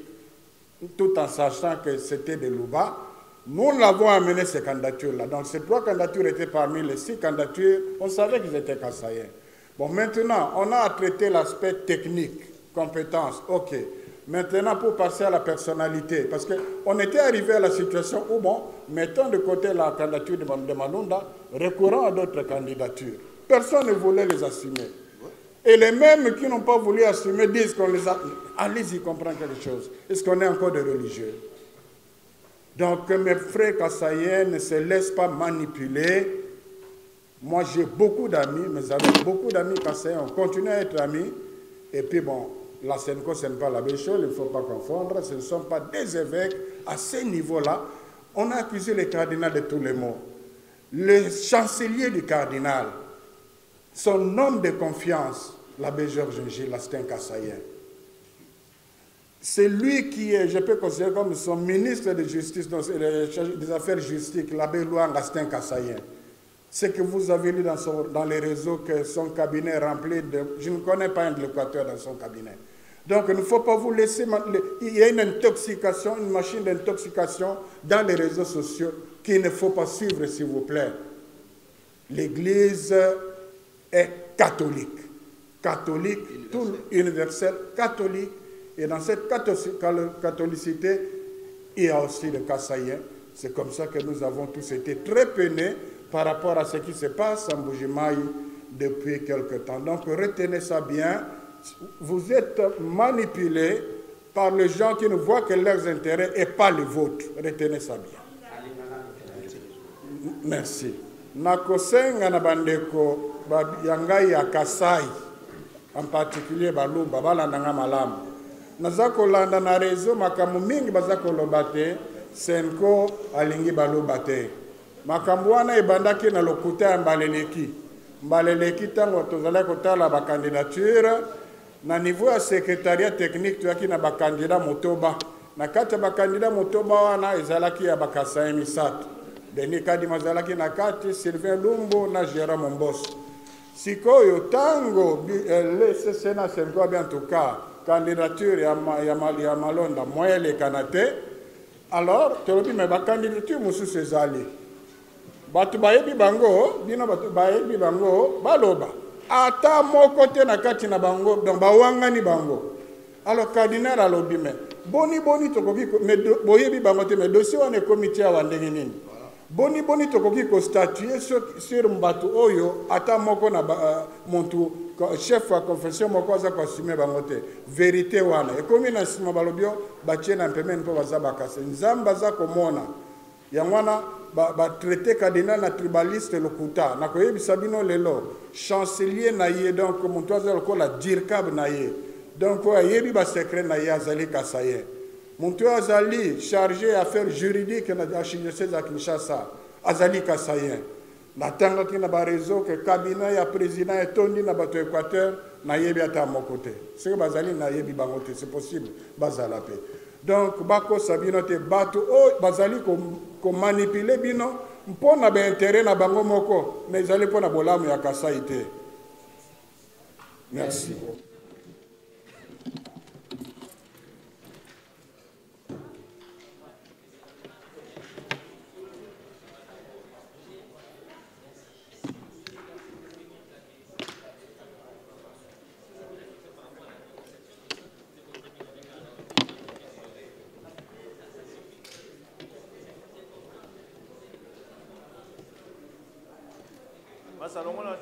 tout en sachant que c'était de Louba, nous l'avons amené ces candidatures-là. Donc ces 3 candidatures étaient parmi les 6 candidatures, on savait qu'ils étaient kassaïens. Bon, maintenant, on a traité l'aspect technique, compétence, ok. Maintenant, pour passer à la personnalité, parce qu'on était arrivé à la situation où, bon, mettons de côté la candidature de Malonda, recourant à d'autres candidatures. Personne ne voulait les assumer. Et les mêmes qui n'ont pas voulu assumer disent qu'on les a... Allez-y comprendre quelque chose. Est-ce qu'on est encore des religieux? Donc, mes frères kassaïens ne se laissent pas manipuler. Moi, j'ai beaucoup d'amis, mes amis, beaucoup d'amis kassaïens, on continue à être amis. Et puis, bon, la SENCO, ce n'est pas la même chose, il ne faut pas confondre, ce ne sont pas des évêques à ce niveau-là. On a accusé le cardinal de tous les maux. Le chancelier du cardinal, son homme de confiance, l'abbé Georges Ngila, c'est un kassaïen. C'est lui qui est, je peux considérer comme son ministre de justice, des affaires justices, l'abbé Louanga, c'est un kassaïen. Ce que vous avez lu dans les réseaux, que son cabinet est rempli de... Je ne connais pas un de l'Équateur dans son cabinet. Donc, il ne faut pas vous laisser... Il y a une intoxication, une machine d'intoxication dans les réseaux sociaux qu'il ne faut pas suivre, s'il vous plaît. L'Église est catholique. Catholique, tout universel, catholique. Et dans cette catholicité, il y a aussi le Kassaïen. C'est comme ça que nous avons tous été très peinés par rapport à ce qui se passe en Bujimaï depuis quelque temps. Donc retenez ça bien. Vous êtes manipulés par les gens qui ne voient que leurs intérêts et pas les vôtres. Retenez ça bien. Merci. Nakosenga na bandeko yangai ya Kasai, en particulier Balumba, balandanga malamu. Naza kolanda na réseau makambo mingi baza koloba te, Senko alingi baloba te. Makambo wana ebandaki na lokuta ya Mbaleleki. Mbaleleki tango tozala kotala ba candidature na niveau ya secrétariat technique tuyaki na ba candidat motoba. Na kati ba candidat motoba wana ezalaki ya bakasa misato. Denis Kadima zalaki na kati, Sylvain Lumbo na Jérôme Mbosso. Sikoyo tango le Sénat Senko bien en tout cas candidature ya Malonda moyen le kanate. Alors tolobi me ba candidature mususu ezali. Batu bayebi bango, bino batu bayebi bango, baloba. Ata moko te na kati na bango, donc bawangani bango. Alors cardinal alobi me, boni tokoki me boyebi bango te, me dossier wana comité ya ndenge nini. Boni tokoki ko statuer sur mbatu oyo, ata moko na montu chef wa confession moko aza ko assumer bango te. Vérité wana. E komi na sima balobio, batie na pemene mpo baza bakase. Nzamba za komona. Yangwana ba traité cardinal na tribaliste lokuta na koyebisa bino lelo chancelier na ye donc monto azala kola dirkab na ye donc ayebi ba secret na ye azali Kassaïen monto azali chargé affaires juridiques na archidiocèse à Kinshasa azali Kassaïen na tanga ki na ba réseau que cabinet ya président etondi na bato Équateur na yebi ata mokote c'est bazali na yebi bangote c'est possible bazala pe. Donc, bako sabino te batu o bazali ko manipuler bino mpona ba intérêt na bango moko mais ezali pona bolamu ya Kasai te. Merci. Salomon a